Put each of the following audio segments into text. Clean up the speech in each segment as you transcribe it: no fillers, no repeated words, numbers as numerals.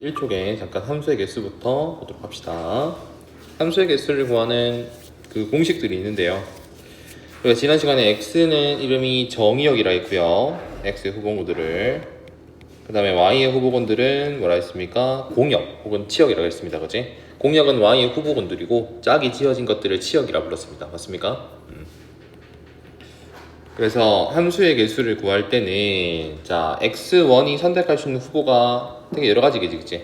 1쪽에 잠깐 함수의 개수부터 보도록 합시다. 함수의 개수를 구하는 그 공식들이 있는데요. 우리가 지난 시간에 x는 이름이 정의역이라 했고요. x의 후보군들을. 그 다음에 y의 후보군들은 뭐라 했습니까? 공역 혹은 치역이라고 했습니다. 그치? 공역은 y의 후보군들이고 짝이 지어진 것들을 치역이라 불렀습니다. 맞습니까? 그래서 함수의 개수를 구할 때는 자 x1이 선택할 수 있는 후보가 되게 여러 가지겠지, 그치?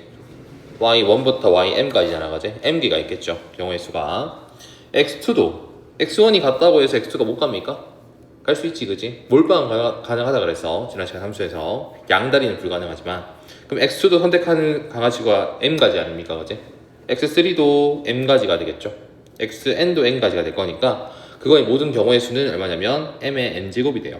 y1부터 ym까지잖아, 그치? m개가 있겠죠, 경우의 수가. x2도 x1이 같다고 해서 x2가 못 갑니까? 갈 수 있지, 그치? 몰빵은 가능하다 그랬어, 지난 시간 함수에서. 양다리는 불가능하지만. 그럼 x2도 선택하는 강아지가 m가지 아닙니까, 그치? x3도 m가지가 되겠죠. xn도 n가지가 될 거니까 그거의 모든 경우의 수는 얼마냐면 m의 n제곱이 돼요.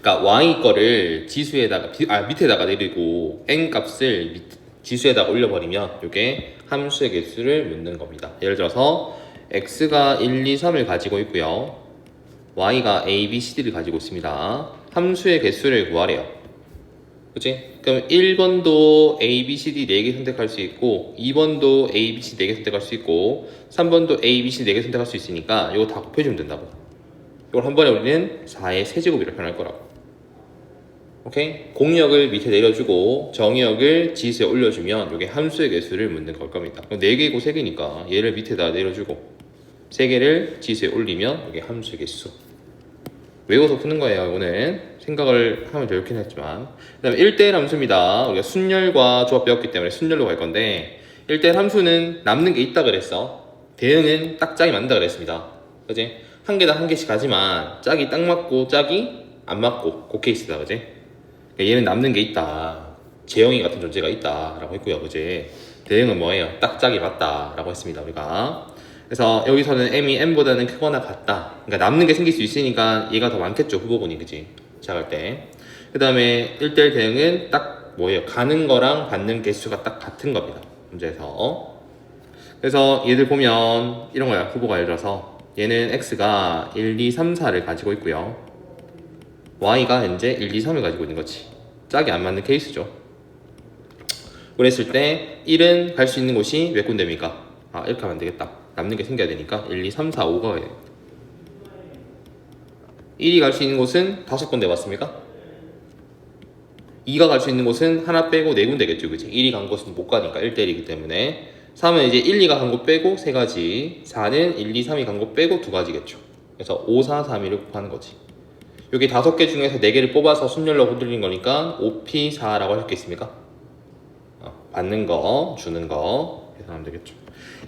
그러니까 y 거를 지수에다가 밑에다가 내리고 n 값을 지수에다가 올려버리면 이게 함수의 개수를 묻는 겁니다. 예를 들어서 x가 1, 2, 3을 가지고 있고요, y가 a, b, c, d를 가지고 있습니다. 함수의 개수를 구하래요. 그치? 그럼 1번도 A, B, C, D 4개 선택할 수 있고 2번도 A, B, C 4개 선택할 수 있고 3번도 A, B, C 4개 선택할 수 있으니까 이거 다 곱해주면 된다고. 이걸 한 번에 우리는 4의 세제곱이라고 표현할 거라고. 오케이? 공역을 밑에 내려주고 정의역을 지수에 올려주면 이게 함수의 개수를 묻는 걸 겁니다. 그럼 4개고 3개니까 얘를 밑에다 내려주고 3개를 지수에 올리면 이게 함수의 개수. 외워서 푸는 거예요. 이거는 생각을 하면 더 좋긴 했지만. 그 다음에 1대1 함수입니다. 우리가 순열과 조합 배웠기 때문에 순열로 갈 건데 1대1 함수는 남는 게 있다 그랬어. 대응은 딱 짝이 맞는다 그랬습니다. 그지? 한 개당 한 개씩 가지만 짝이 딱 맞고 짝이 안 맞고 그 케이스다. 그지? 그러니까 얘는 남는 게 있다, 재영이 같은 존재가 있다 라고 했고요. 그지? 대응은 뭐예요? 딱 짝이 맞다 라고 했습니다, 우리가. 그래서 여기서는 m이 n보다는 크거나 같다. 그러니까 남는 게 생길 수 있으니까 얘가 더 많겠죠, 후보군이. 그지? 시작할 때. 그 다음에 1대1 대응은 딱 뭐예요? 가는 거랑 받는 개수가 딱 같은 겁니다, 문제에서. 그래서 얘들 보면 이런 거야. 후보가 예를 들어서 얘는 x가 1, 2, 3, 4를 가지고 있고요, y가 현재 1, 2, 3을 가지고 있는 거지. 짝이 안 맞는 케이스죠. 그랬을 때 1은 갈 수 있는 곳이 몇 군데입니까? 이렇게 하면 안 되겠다. 남는 게 생겨야 되니까 1, 2, 3, 4, 5가 가야 돼. 1이 갈 수 있는 곳은 5군데 맞습니까? 2가 갈 수 있는 곳은 하나 빼고 4군데겠죠, 그치? 1이 간 곳은 못 가니까 1대1이기 때문에. 3은 이제 1, 2가 간 곳 빼고 3가지, 4는 1, 2, 3이 간 곳 빼고 2가지겠죠. 그래서 5, 4, 3, 2를 곱하는 거지. 여기 5개 중에서 4개를 뽑아서 순열로 곱돌리는 거니까 5P4라고 할 수 있습니까? 받는 거, 주는 거 계산하면 되겠죠.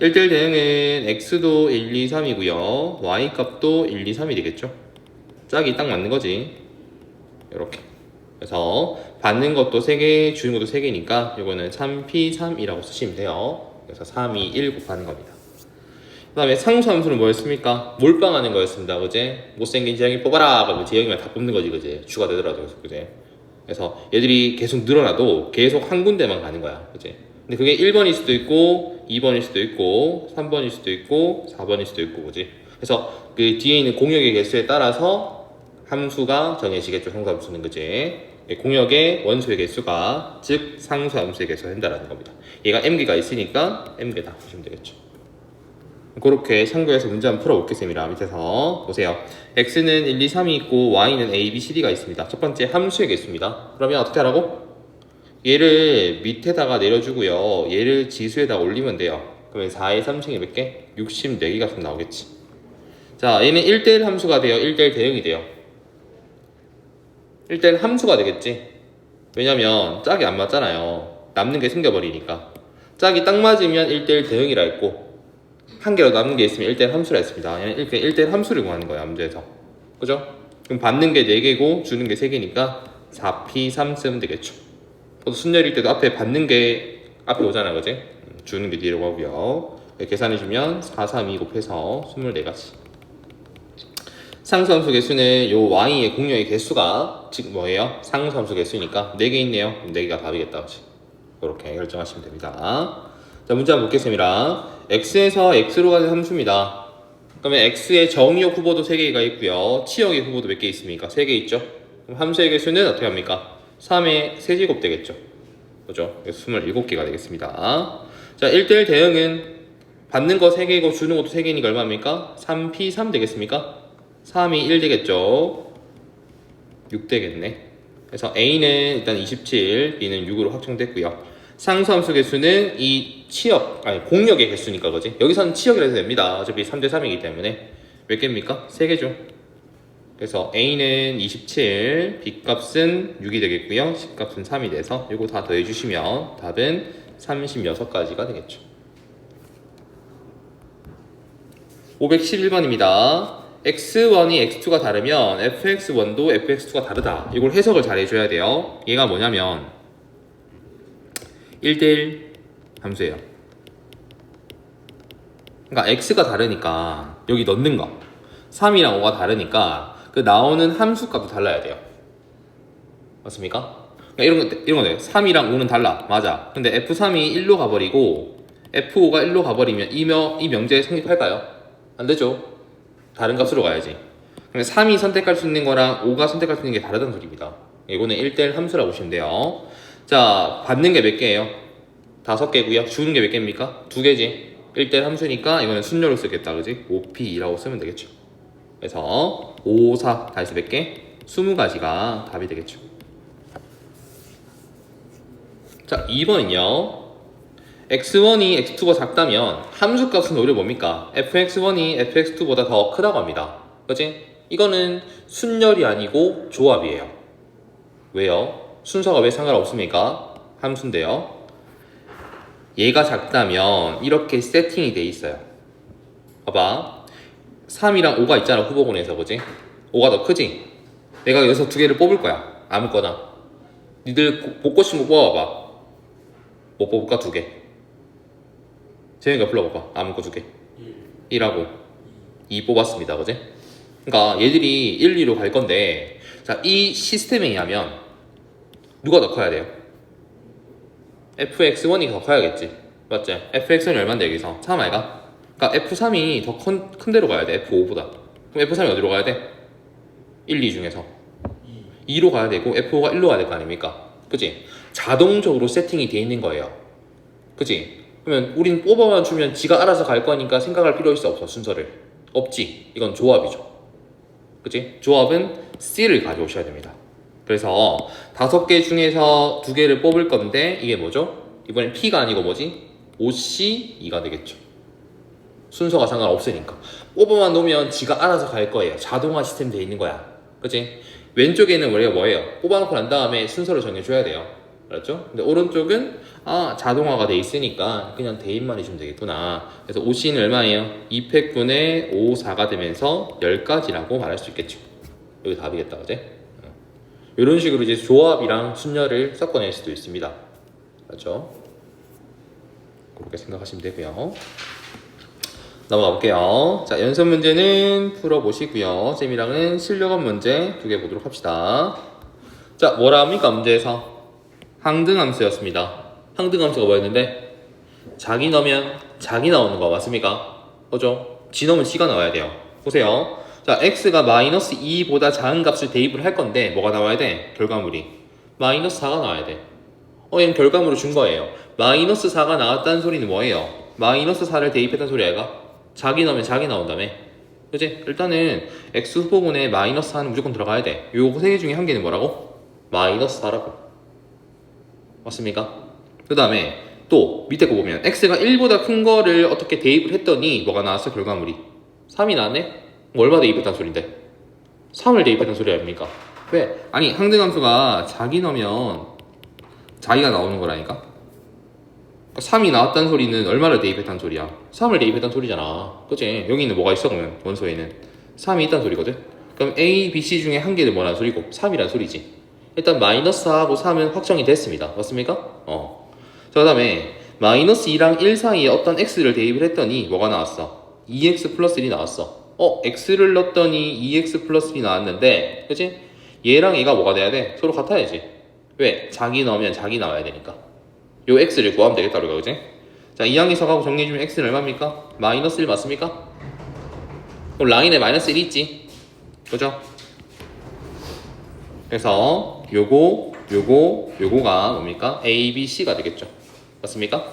1대1 대응은 x도 1, 2, 3이고요 y 값도 1, 2, 3이 되겠죠. 짝이 딱 맞는 거지. 이렇게. 그래서 받는 것도 3개, 주는 것도 3개니까 이거는 3p3이라고 쓰시면 돼요. 그래서 3, 2, 1 곱하는 겁니다. 그 다음에 상수함수는 뭐였습니까? 몰빵하는 거였습니다. 그제? 못생긴 재영이 뽑아라. 그러면 재영이만 다 뽑는 거지, 그제? 주가 되더라도. 그제? 그래서 얘들이 계속 늘어나도 계속 한 군데만 가는 거야. 그제? 근데 그게 1번일 수도 있고 2번일 수도 있고 3번일 수도 있고 4번일 수도 있고, 그지? 그래서 그 뒤에 있는 공역의 개수에 따라서 함수가 정해지겠죠, 상수함수는. 그지? 공역의 원소의 개수가, 즉 상수함수의 개수가 된다라는 겁니다. 얘가 m개가 있으니까 m개다 보시면 되겠죠. 그렇게 참고해서 문제 한번 풀어보겠습니다. 밑에서 보세요. x는 1, 2, 3이 있고 y는 a, b, c, d가 있습니다. 첫 번째 함수의 개수입니다. 그러면 어떻게 하라고? 얘를 밑에다가 내려주고요, 얘를 지수에다 올리면 돼요. 그러면 4의 3승이 몇 개? 64개가 좀 나오겠지. 자, 얘는 1대1 함수가 돼요, 1대1 대응이 돼요? 1대1 함수가 되겠지. 왜냐면 짝이 안 맞잖아요. 남는 게 생겨버리니까. 짝이 딱 맞으면 1대1 대응이라 했고 한 개로 남는 게 있으면 1대1 함수라 했습니다. 얘는 1대1 함수를 구하는 거야, 문제에서. 그죠? 그럼 받는 게 4개고 주는 게 3개니까 4p3 쓰면 되겠죠. 또 순열일 때도 앞에 받는 게 앞에 오잖아, 그지? 주는 게 뒤로 가고요. 계산해주면 4, 3, 2 곱해서 24가지. 상수함수 개수는 요 y의 공역의 개수가 즉 뭐예요? 상수함수 개수니까 4개 있네요. 4개가 답이겠다, 그치? 이렇게 결정하시면 됩니다. 자, 문제 한번 보겠습니다. x에서 x로 가는 함수입니다. 그러면 x의 정의역 후보도 3개가 있고요, 치역의 후보도 몇 개 있습니까? 3개 있죠? 그럼 함수의 개수는 어떻게 합니까? 3의 세제곱 되겠죠. 그죠? 27개가 되겠습니다. 자, 1대1 대응은 받는 거 3개고 주는 것도 3개니까 얼마입니까? 3p3 되겠습니까? 3이 1 되겠죠? 6 되겠네. 그래서 A는 일단 27, B는 6으로 확정됐고요. 상수함수 개수는 이 공역의 개수니까 그지? 여기서는 치역이라 해도 됩니다. 어차피 3대 3이기 때문에 몇 개입니까? 3개죠. 그래서 A는 27, B 값은 6이 되겠고요. C 값은 3이 돼서 이거 다 더해주시면 답은 36가지가 되겠죠. 511번입니다. x1이 x2가 다르면 fx1도 fx2가 다르다. 이걸 해석을 잘 해줘야 돼요. 얘가 뭐냐면 1대1 함수예요. 그러니까 x가 다르니까 여기 넣는 거 3이랑 5가 다르니까 그 나오는 함수 값도 달라야 돼요. 맞습니까? 그러니까 이런 거 돼요. 3이랑 5는 달라. 맞아. 근데 f3이 1로 가버리고 f5가 1로 가버리면 이 명제 성립할까요? 안 되죠. 다른 값으로 가야지. 그러면 3이 선택할 수 있는 거랑 5가 선택할 수 있는 게 다르다는 소리입니다. 이거는 1대1 함수라고 보시면 돼요. 자, 받는 게 몇 개예요? 5개고요. 주는 게 몇 개입니까? 2개지. 1대1 함수니까 이거는 순열로 쓰겠다. 그지? 5p라고 쓰면 되겠죠. 그래서 5, 4 다 해서 몇 개? 20가지가 답이 되겠죠. 자, 2번은요. x1이 x2가 작다면 함수 값은 오히려 뭡니까? fx1이 fx2보다 더 크다고 합니다. 그치? 이거는 순열이 아니고 조합이에요. 왜요? 순서가 왜 상관없습니까? 함수인데요. 얘가 작다면 이렇게 세팅이 돼 있어요. 봐봐. 3이랑 5가 있잖아, 후보군에서. 그치? 5가 더 크지? 내가 여기서 2개를 뽑을 거야. 아무거나. 니들 뽑고 싶은 거 뽑아봐. 뭐 뽑을까? 2개. 재현이가 불러봐봐. 아무 거 2개. 1하고 2 뽑았습니다. 그지? 그러니까 얘들이 1, 2로 갈 건데, 자, 이 시스템에 의하면 누가 더 커야 돼요? fx1이 더 커야겠지. 맞지? fx1이 얼마인데 여기서? 3 아이가? 그러니까 f3이 더 큰 데로 가야 돼. f5보다. 그럼 f3이 어디로 가야 돼? 1, 2 중에서 2로 가야 되고 f5가 1로 가야 될 거 아닙니까? 그치? 자동적으로 세팅이 돼 있는 거예요. 그치? 그러면 우린 뽑아만 주면 지가 알아서 갈 거니까 생각할 필요 있어 없어? 순서를 없지. 이건 조합이죠. 그치? 조합은 C를 가져오셔야 됩니다. 그래서 5개 중에서 2개를 뽑을 건데 이게 뭐죠? 이번엔 P가 아니고 뭐지? OC2가 되겠죠. 순서가 상관없으니까 뽑아만 놓으면 지가 알아서 갈 거예요. 자동화 시스템 돼 있는 거야. 그치? 왼쪽에는 우리가 뭐예요? 뽑아놓고 난 다음에 순서를 정해줘야 돼요. 그렇죠? 근데 오른쪽은 자동화가 돼 있으니까 그냥 대입만 해주면 되겠구나. 그래서 OC는 얼마예요? 2팩분의 5, 4가 되면서 10가지라고 말할 수 있겠죠. 여기 답이겠다. 그지? 이런 식으로 이제 조합이랑 순열을 섞어낼 수도 있습니다. 그렇죠? 그렇게 생각하시면 되고요. 넘어가 볼게요. 자, 연습 문제는 풀어보시고요. 쌤이랑은 실력업 문제 2개 보도록 합시다. 자, 뭐라 합니까? 문제에서 항등함수였습니다. 항등함수가 뭐였는데? 자기 넣으면 자기 나오는 거 맞습니까? 그죠? 지 넣으면 C가 나와야 돼요. 보세요. 자, X가 마이너스 2보다 작은 값을 대입을 할 건데 뭐가 나와야 돼? 결과물이 마이너스 4가 나와야 돼. 얘는 결과물을 준 거예요. 마이너스 4가 나왔다는 소리는 뭐예요? 마이너스 4를 대입했다는 소리 아이가? 자기 넣으면 자기 나온다며. 그치? 일단은 X 후보군에 마이너스 4는 무조건 들어가야 돼. 요거 3개 중에 한 개는 뭐라고? 마이너스 4라고. 맞습니까? 그 다음에 또 밑에 거 보면 X가 1보다 큰 거를 어떻게 대입을 했더니 뭐가 나왔어? 결과물이 3이 나왔네? 얼마 대입했다는 소린데? 3을 대입했다는 소리 아닙니까? 왜? 아니 항등함수가 자기 넣으면 자기가 나오는 거라니까? 3이 나왔다는 소리는 얼마를 대입했다는 소리야? 3을 대입했다는 소리잖아. 그치? 여기는 뭐가 있어 그러면 원소에는 3이 있다는 소리거든? 그럼 A, B, C 중에 한 개는 뭐라는 소리고 3이라는 소리지. 일단 마이너스 4하고 3은 확정이 됐습니다. 맞습니까? 자, 그 다음에 마이너스 2랑 1 사이에 어떤 x를 대입을 했더니 뭐가 나왔어? 2x 플러스 1이 나왔어. x를 넣었더니 2x 플러스 1이 나왔는데 그치? 얘랑 얘가 뭐가 돼야 돼? 서로 같아야지. 왜? 자기 넣으면 자기 나와야 되니까 요 x를 구하면 되겠다 우리가. 그치? 자, 2항이 서가고 정리해주면 x는 얼마입니까? 마이너스 1 맞습니까? 그럼 라인에 마이너스 1이 있지. 그죠? 그래서 요거 요거가 뭡니까? A, B, C가 되겠죠. 맞습니까?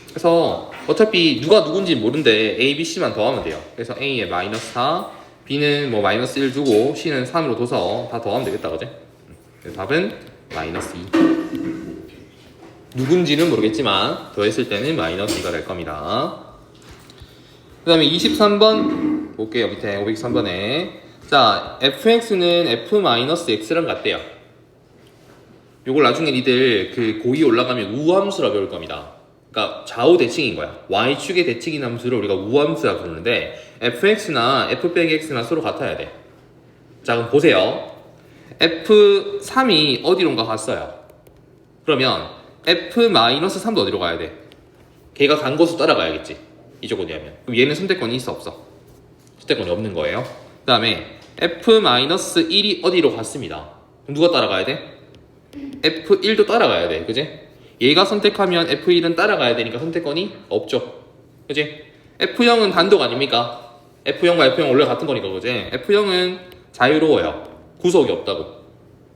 그래서 어차피 누가 누군지 모르는데 A, B, C만 더하면 돼요. 그래서 A에 마이너스 4, B는 뭐 마이너스 1 주고 C는 3으로 둬서 다 더하면 되겠다, 그지? 그래서 답은 마이너스 2. 누군지는 모르겠지만 더했을 때는 마이너스 2가 될 겁니다. 그 다음에 23번 볼게요. 밑에 503번에 자, fx는 f-x랑 같대요. 요걸 나중에 니들 그 고2 올라가면 우함수라 배울 겁니다. 그러니까 좌우 대칭인 거야. y축의 대칭인 함수를 우리가 우함수라 부르는데 fx나 f-x나 서로 같아야 돼. 자, 그럼 보세요. f3이 어디론가 갔어요. 그러면 f-3도 어디로 가야 돼? 걔가 간 곳으로 따라가야겠지. 이쪽으로 하면. 그럼 얘는 선택권이 있어 없어? 선택권이 없는 거예요. 그 다음에 f-1이 어디로 갔습니다. 그럼 누가 따라가야 돼? F1도 따라가야 돼. 그지? 얘가 선택하면 F1은 따라가야 되니까 선택권이 없죠. 그지? F0은 단독 아닙니까? F0과 F0 원래 같은 거니까. 그지? F0은 자유로워요. 구속이 없다고.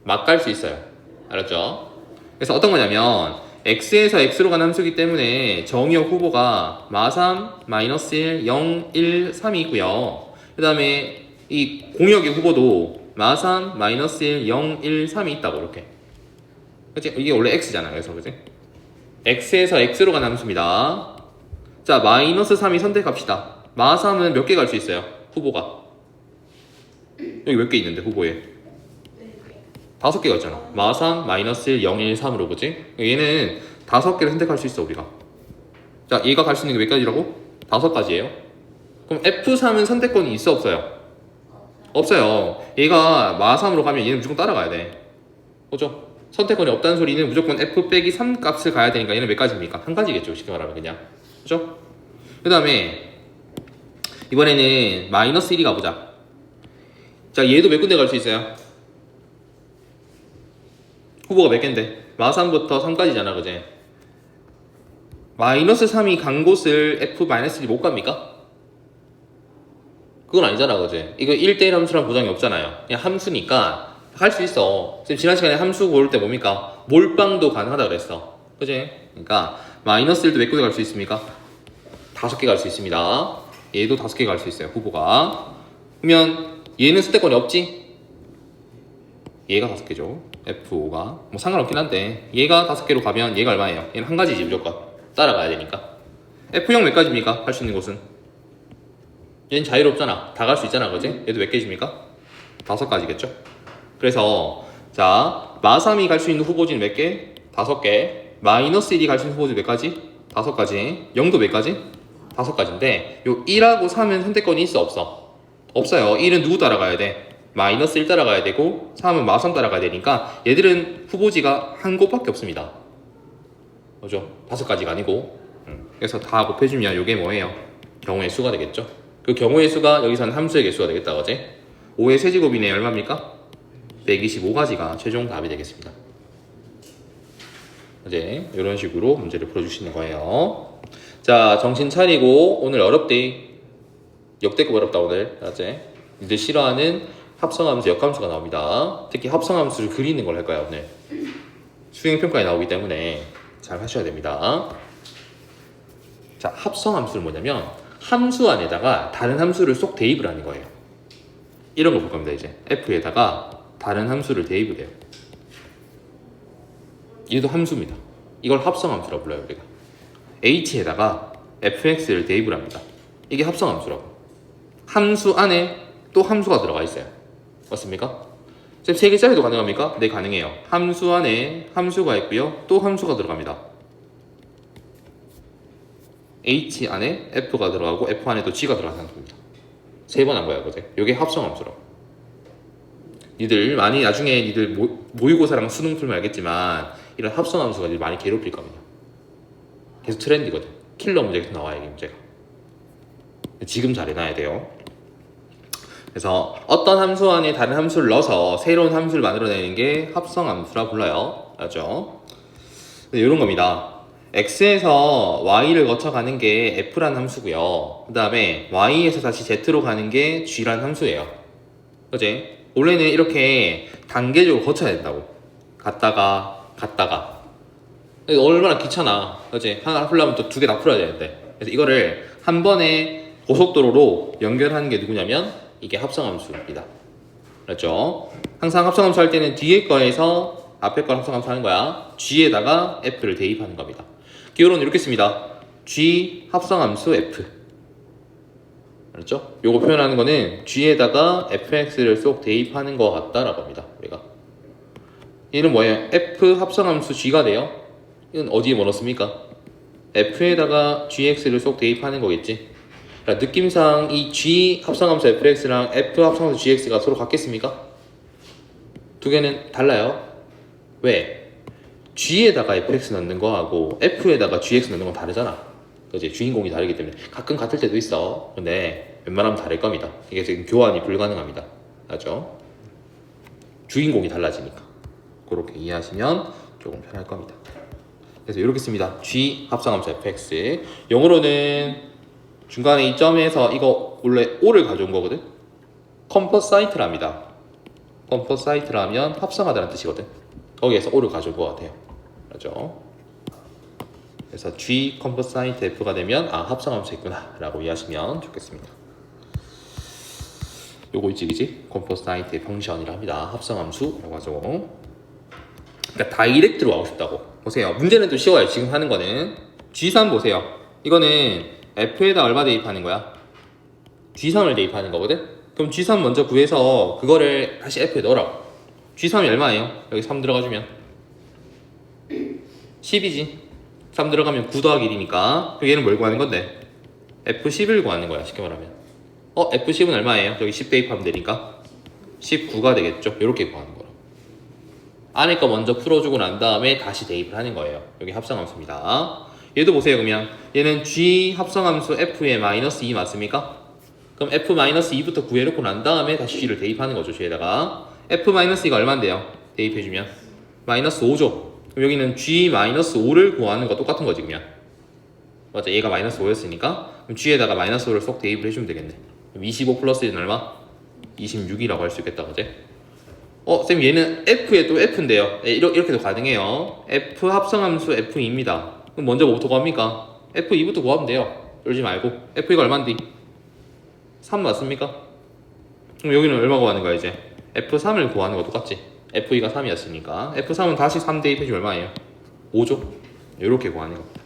막 갈 수 있어요. 알았죠? 그래서 어떤 거냐면 X에서 X로 가는 함수이기 때문에 정의역 후보가 마3, 마이너스 1, 0, 1, 3이 있고요. 그 다음에 이 공역의 후보도 마3, 마이너스 1, 0, 1, 3이 있다고 이렇게. 그치? 이게 원래 x잖아. 그래서 그치? x에서 x로 가는 함수입니다. 자, 마이너스 3이 선택합시다. 마3은 몇 개 갈 수 있어요? 후보가. 여기 몇 개 있는데 후보에? 5개가 있잖아. 마3, 마이너스 1, 0, 1, 3으로 그치? 얘는 5개를 선택할 수 있어 우리가. 자, 얘가 갈 수 있는 게 몇 가지라고? 5가지예요. 그럼 F3은 선택권이 있어 없어요? 없어요. 얘가 마3으로 가면 얘는 무조건 따라가야 돼. 그죠? 선택권이 없다는 소리는 무조건 f-3 값을 가야 되니까 얘는 몇 가지입니까? 한 가지겠죠. 쉽게 말하면 그냥. 그죠? 그 다음에 이번에는 마이너스 1이 가보자. 자, 얘도 몇 군데 갈 수 있어요? 후보가 몇 개인데? 마3부터 3까지잖아. 그제? 마이너스 3이 간 곳을 f-1이 못 갑니까? 그건 아니잖아. 그제? 이거 1대1 함수랑 보장이 없잖아요. 그냥 함수니까 할 수 있어. 지난 시간에 함수 고를 때 뭡니까? 몰빵도 가능하다 그랬어. 그지? 그러니까 마이너스 1도 몇 군데 갈 수 있습니까? 5개 갈 수 있습니다. 얘도 5개 갈 수 있어요. 후보가. 그러면 얘는 선택권이 없지? 얘가 5개죠. F5가. 뭐 상관없긴 한데 얘가 5개로 가면 얘가 얼마예요? 얘는 한 가지지 무조건. 따라가야 되니까. F0 몇 가지입니까? 할 수 있는 곳은? 얘는 자유롭잖아. 다 갈 수 있잖아. 그지? 얘도 몇 개입니까? 5가지겠죠? 그래서 자, 마3이 갈 수 있는 후보지는 몇 개? 5개. 마이너스 1이 갈 수 있는 후보지 몇 가지? 5가지. 0도 몇 가지? 5가지인데 요 1하고 3은 선택권이 있어 없어? 없어요. 1은 누구 따라가야 돼? 마이너스 1 따라가야 되고 3은 마3 따라가야 되니까 얘들은 후보지가 한 곳밖에 없습니다. 그죠? 5가지가 아니고. 그래서 다 곱해주면 요게 뭐예요? 경우의 수가 되겠죠? 그 경우의 수가 여기서는 함수의 개수가 되겠다. 그지? 5의 세제곱이네 얼마입니까? 125가지가 최종 답이 되겠습니다. 이제 이런 식으로 문제를 풀어주시는 거예요. 자, 정신 차리고 오늘 어렵대. 역대급 어렵다 오늘. 알았지? 니들 싫어하는 합성함수, 역함수가 나옵니다. 특히 합성함수를 그리는 걸 할 거야 오늘. 수행평가에 나오기 때문에 잘 하셔야 됩니다. 자, 합성함수는 뭐냐면 함수 안에다가 다른 함수를 쏙 대입을 하는 거예요. 이런 거 볼 겁니다. 이제 F에다가 다른 함수를 대입을 해요. 얘도 함수입니다. 이걸 합성함수라고 불러요 우리가. H에다가 fx를 대입을 합니다. 이게 합성함수라고. 함수 안에 또 함수가 들어가 있어요. 맞습니까? 쌤 3개짜리도 가능합니까? 네, 가능해요. 함수 안에 함수가 있고요. 또 함수가 들어갑니다. H 안에 F가 들어가고 F 안에 또 G가 들어가는 함수입니다. 3번 한 거야 그제? 이게 합성함수라고. 니들 많이 나중에 니들 모의고사랑 수능 풀면 알겠지만 이런 합성함수가 니들 많이 괴롭힐 겁니다. 계속 트렌드거든. 킬러 문제가 계속 나와요. 이 문제가. 지금 잘 해놔야 돼요. 그래서 어떤 함수 안에 다른 함수를 넣어서 새로운 함수를 만들어내는 게 합성함수라 불러요. 알죠? 이런 겁니다. x에서 y를 거쳐가는 게 f라는 함수고요. 그 다음에 y에서 다시 z로 가는 게 g라는 함수예요. 그치? 원래는 이렇게 단계적으로 거쳐야 된다고. 갔다가 이거 얼마나 귀찮아. 그치? 하나 풀려면 또 두 개 다 풀어야 되는데. 그래서 이거를 한 번에 고속도로로 연결하는 게 누구냐면 이게 합성함수입니다. 그렇죠? 항상 합성함수 할 때는 뒤에 거에서 앞에 거 합성함수 하는 거야. G에다가 F를 대입하는 겁니다. 기호로는 이렇게 씁니다. G 합성함수 F. 그렇죠? 요거 표현하는 거는 G에다가 fx를 쏙 대입하는 것 같다라고 합니다. 우리가 얘는 뭐예요? f 합성함수 G가 돼요. 이건 어디에 뭐 넣습니까? f에다가 gx를 쏙 대입하는 거겠지. 그러니까 느낌상 이 g 합성함수 fx랑 f 합성함수 gx가 서로 같겠습니까? 두 개는 달라요. 왜? g에다가 fx 넣는 거하고 f에다가 gx 넣는 건 다르잖아. 그치? 주인공이 다르기 때문에 가끔 같을 때도 있어. 근데 웬만하면 다를 겁니다. 이게 지금 교환이 불가능합니다. 맞죠? 주인공이 달라지니까. 그렇게 이해하시면 조금 편할 겁니다. 그래서 이렇게 씁니다. G 합성함수 fx. 영어로는 중간에 이 점에서 이거 원래 O를 가져온 거거든. 컴포사이트랍니다. 컴포사이트라면 합성하다는 뜻이거든. 거기에서 O를 가져온 것 같아요. 그렇죠? 그래서 G 컴포사이트 F가 되면 아 합성함수 있구나 라고 이해하시면 좋겠습니다. 요거 있지 그지? 컴포사이트 펑션이라 합니다. 합성함수라고 하죠. 그러니까 다이렉트로 하고 싶다고. 보세요. 문제는 또 쉬워요. 지금 하는 거는 G3 보세요. 이거는 F에다 얼마 대입하는 거야? G3을 대입하는 거거든? 그럼 G3 먼저 구해서 그거를 다시 F에 넣으라고. G3이 얼마예요? 여기 3 들어가주면 10이지. 3 들어가면 9 더하기 1이니까 얘는 뭘 구하는 건데? F10을 구하는 거야. 쉽게 말하면 F10은 얼마예요? 여기 10 대입하면 되니까 19가 되겠죠? 이렇게 구하는 거라. 안에 거 먼저 풀어주고 난 다음에 다시 대입을 하는 거예요. 여기 합성함수입니다. 얘도 보세요. 그러면 얘는 G 합성함수 F에 마이너스 2 맞습니까? 그럼 F 마이너스 2부터 구해놓고 난 다음에 다시 G를 대입하는 거죠. G에다가 F 마이너스 2가 얼마인데요? 대입해주면 마이너스 5죠. 그럼 여기는 G 마이너스 5를 구하는 거 똑같은 거지 그냥. 맞아. 얘가 마이너스 5였으니까 그럼 G에다가 마이너스 5를 쏙 대입을 해주면 되겠네. 그럼 25 플러스 1은 얼마? 26이라고 할 수 있겠다. 그제? 쌤 얘는 F에 또 F인데요. 이렇게도 가능해요. F 합성함수 F2입니다. 그럼 먼저 뭐부터 구합니까? F2부터 구하면 돼요. 쫄지 말고. F2가 얼마인데? 3 맞습니까? 그럼 여기는 얼마 구하는 거야 이제? F3을 구하는 거 똑같지? F2가 3이었으니까 F3은 다시 3 대입해주면 얼마예요? 5죠? 이렇게 구하는 겁니다.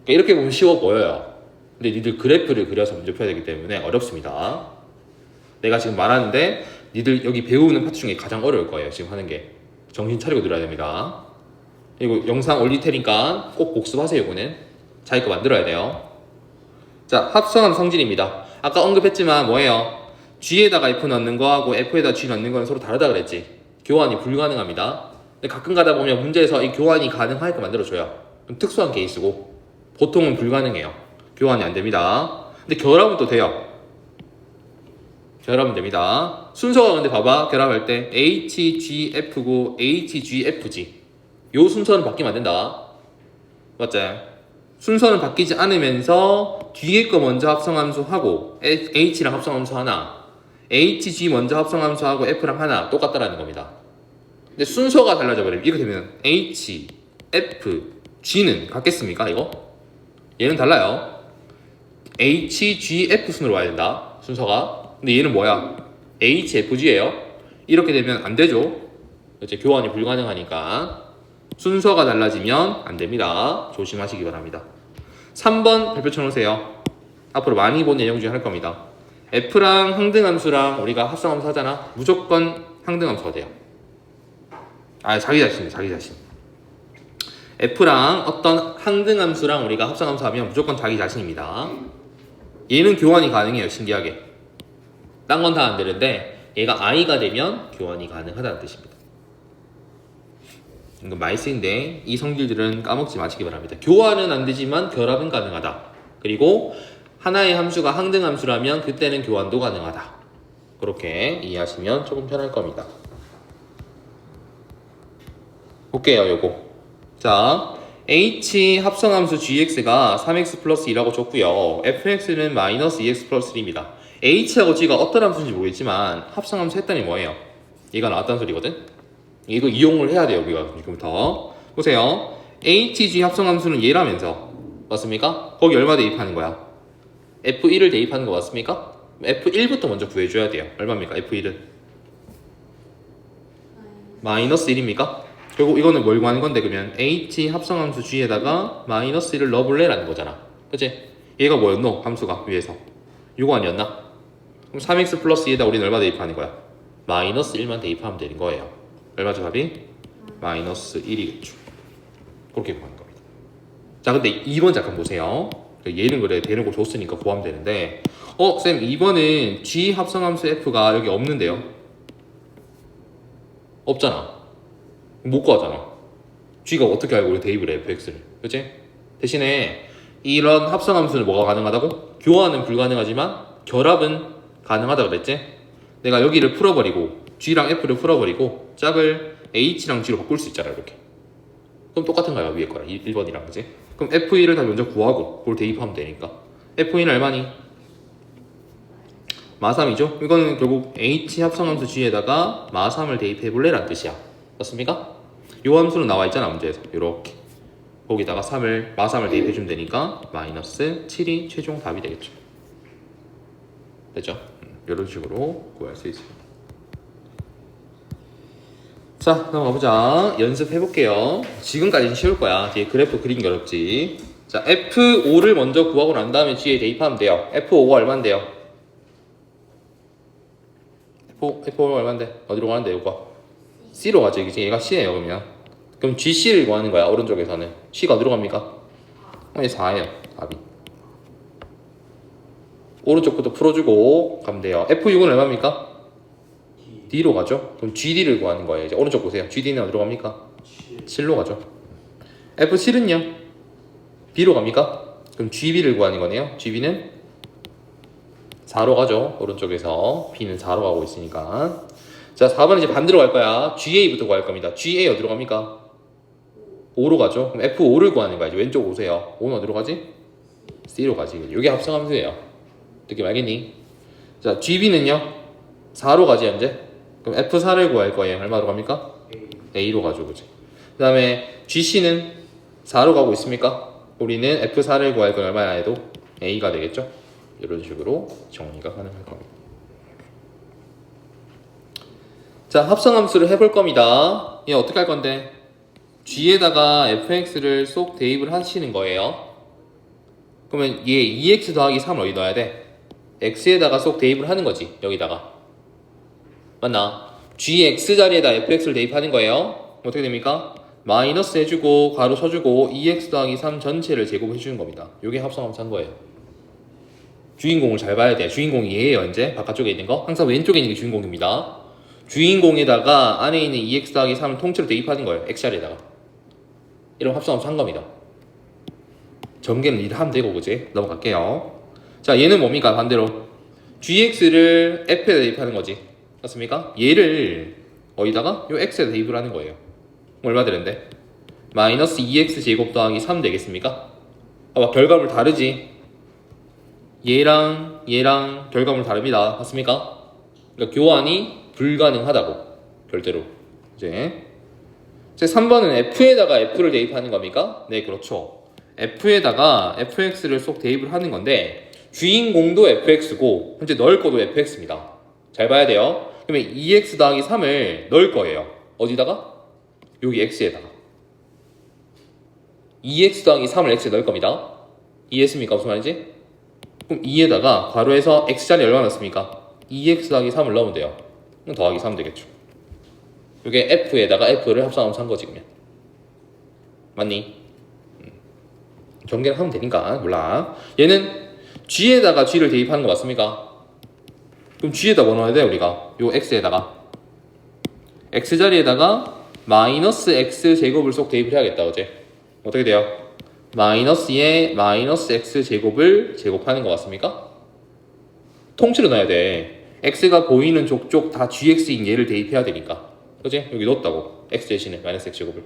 그러니까 이렇게 보면 쉬워 보여요. 근데 니들 그래프를 그려서 문제 풀어야 되기 때문에 어렵습니다. 내가 지금 말하는데 니들 여기 배우는 파트 중에 가장 어려울 거예요. 지금 하는 게. 정신 차리고 들어야 됩니다. 그리고 영상 올릴 테니까 꼭 복습하세요. 이거는 자기 거 만들어야 돼요. 자, 합성함 성질입니다. 아까 언급했지만 뭐예요? G에다가 F 넣는 거하고 F에다 G 넣는 건 서로 다르다 그랬지. 교환이 불가능합니다. 근데 가끔 가다 보면 문제에서 이 교환이 가능하게 만들어줘요. 좀 특수한 케이스고 보통은 불가능해요. 교환이 안 됩니다. 근데 결합은 또 돼요. 결합은 됩니다. 순서가 근데 봐봐. 결합할 때 HGF고 HGFG 요 순서는 바뀌면 안 된다. 맞지? 순서는 바뀌지 않으면서 뒤에 거 먼저 합성함수 하고 H랑 합성함수 하나 HG 먼저 합성함수 하고 F랑 하나 똑같다라는 겁니다. 근데 순서가 달라져 버리면 이렇게 되면 H, F, G는 같겠습니까? 이거? 얘는 달라요. H, G, F 순으로 와야 된다. 순서가. 근데 얘는 뭐야? HFG예요. 이렇게 되면 안 되죠. 이제 교환이 불가능하니까 순서가 달라지면 안 됩니다. 조심하시기 바랍니다. 3번 별표 쳐놓으세요. 앞으로 많이 본 내용 중에 할 겁니다. F랑 항등함수랑 우리가 합성함수 하잖아. 무조건 항등함수가 돼요. 자기 자신. F랑 어떤 항등함수랑 우리가 합성함수 하면 무조건 자기 자신입니다. 얘는 교환이 가능해요. 신기하게. 딴 건 다 안 되는데 얘가 I가 되면 교환이 가능하다는 뜻입니다. 이거 많이 쓰인데 이 성질들은 까먹지 마시기 바랍니다. 교환은 안 되지만 결합은 가능하다. 그리고 하나의 함수가 항등함수라면 그때는 교환도 가능하다. 그렇게 이해하시면 조금 편할 겁니다. 볼게요. 요거. 자, H 합성함수 gx가 3x 플러스 2라고 줬고요. fx는 마이너스 2x 플러스 3입니다. H하고 G가 어떤 함수인지 모르겠지만 합성함수 했더니 뭐예요? 얘가 나왔다는 소리거든? 이거 이용을 해야 돼요 우리가 지금부터. 보세요. HG 합성함수는 얘라면서 맞습니까? 거기 얼마 대입하는 거야? F1을 대입하는 거 맞습니까? F1부터 먼저 구해줘야 돼요. 얼마입니까? F1은 마이너스 1입니까? 결국 이거는 뭘 구하는 건데 그러면 H 합성함수 G에다가 마이너스 1을 넣어볼래라는 거잖아. 그치? 얘가 뭐였노? 함수가 위에서 이거 아니었나? 그럼 3x 플러스 2에다 우리는 얼마 대입하는 거야? 마이너스 1만 대입하면 되는 거예요. 얼마죠 답이? 마이너스 1이겠죠. 그렇게 구하는 겁니다. 자 근데 2번 잠깐 보세요. 얘는 그래 대놓고 줬으니까 구하면 되는데 쌤 2번은 G 합성함수 F가 여기 없는데요? 없잖아. 못 구하잖아. G가 어떻게 알고 우리 대입을 해 fx를. 그치? 대신에 이런 합성함수는 뭐가 가능하다고? 교환은 불가능하지만 결합은 가능하다 그랬지? 내가 여기를 풀어버리고 G랑 F를 풀어버리고 짝을 H랑 G로 바꿀 수 있잖아 이렇게. 그럼 똑같은 거야 위에 거랑 1번이랑 그지? 그럼 F1을 다 먼저 구하고 그걸 대입하면 되니까 F1은 얼마니? 마3이죠? 이거는 결국 H 합성함수 G에다가 마3을 대입해볼래? 라는 뜻이야. 맞습니까? 요 함수는 나와 있잖아 문제에서 요렇게 거기다가 마3을 대입해주면 되니까 마이너스 7이 최종 답이 되겠죠. 됐죠? 이런 식으로 구할 수 있습니다. 자 넘어가보자. 연습해볼게요. 지금까지는 쉬울 거야. 뒤에 그래프 그리는 게 어렵지. 자 F5를 먼저 구하고 난 다음에 G에 대입하면 돼요. F5가 얼만데요? F5가 얼만데? 어디로 가는데 요거? C로 가죠. 이게 얘가 C예요 그러면. 그럼 GC를 구하는 거야 오른쪽에서는. C가 어디로 갑니까? 4예요 답이. 오른쪽부터 풀어주고 가면 돼요. F6은 얼마입니까? D로 가죠. 그럼 GD를 구하는 거예요. 이제 오른쪽 보세요. GD는 어디로 갑니까? 7로 가죠. F7은요? B로 갑니까? 그럼 GB를 구하는 거네요. GB는 4로 가죠. 오른쪽에서 B는 4로 가고 있으니까. 자 4번은 이제 반대로 갈 거야. GA부터 구할 겁니다. GA 어디로 갑니까? 5로 가죠. 그럼 F5를 구하는 거야. 이제 왼쪽 오세요. 5는 어디로 가지? C로 가지. 이게 합성함수예요. 느낌 알겠니? 자 GB는요? 4로 가지 현재. 그럼 F4를 구할 거예요. 얼마로 갑니까? A로 가죠. 그치? 그 다음에 GC는 4로 가고 있습니까? 우리는 F4를 구할 건 얼마나 해도 A가 되겠죠? 이런 식으로 정리가 가능할 겁니다. 자 합성함수를 해볼 겁니다. 얘 어떻게 할 건데? G에다가 fx를 쏙 대입을 하시는 거예요. 그러면 얘 2x 더하기 3을 어디 넣어야 돼? x에다가 쏙 대입을 하는 거지 여기다가. 맞나? gx 자리에다 fx를 대입하는 거예요. 어떻게 됩니까? 마이너스 해주고 가로 쳐주고 2x 더하기 3 전체를 제곱해주는 겁니다. 이게 합성함수 한 거예요. 주인공을 잘 봐야 돼. 주인공이 얘예요. 이제 바깥쪽에 있는 거 항상 왼쪽에 있는 게 주인공입니다. 주인공에다가 안에 있는 2x 더하기 3을 통째로 대입하는 거예요. x 자리에다가. 이런 합성함수 한 겁니다. 전개는 일을 하면 되고 그지? 넘어갈게요. 자 얘는 뭡니까? 반대로 gx를 f에 대입하는 거지. 맞습니까? 얘를 어디다가? 요 x에 대입을 하는 거예요. 얼마 되는데? 마이너스 2x 제곱 더하기 3 되겠습니까? 막 결과물 다르지? 얘랑 결과물 다릅니다. 맞습니까? 그러니까 교환이 불가능하다고 절대로. 이제 3번은 f에다가 f를 대입하는 겁니까? 네 그렇죠. f에다가 fx를 쏙 대입을 하는 건데 주인공도 fx고 현재 넣을 거도 fx입니다. 잘 봐야 돼요. 그러면 2x 더하기 3을 넣을 거예요. 어디다가? 여기 x에다가 2x 더하기 3을 x에 넣을 겁니다. 이해했습니까? 무슨 말인지? 그럼 2에다가 괄호에서 x자리 얼마 넣습니까? 2x 더하기 3을 넣으면 돼요. 그럼 더하기 3 되겠죠. 이게 f에다가 f를 합성하면서 한 거지 그러면. 맞니? 전개를 하면 되니까 몰라. 얘는 g에다가 g를 대입하는 거 맞습니까? 그럼 g에다 뭐 넣어야 돼 우리가? 요 x에다가 x자리에다가 마이너스 x 제곱을 쏙 대입을 해야겠다 어제. 어떻게 돼요? 마이너스에 마이너스 x 제곱을 제곱하는 거 맞습니까? 통째로 넣어야 돼. x가 보이는 족족 다 gx인 얘를 대입해야 되니까. 그지? 여기 넣었다고. x 대신에 마이너스 x 제곱을.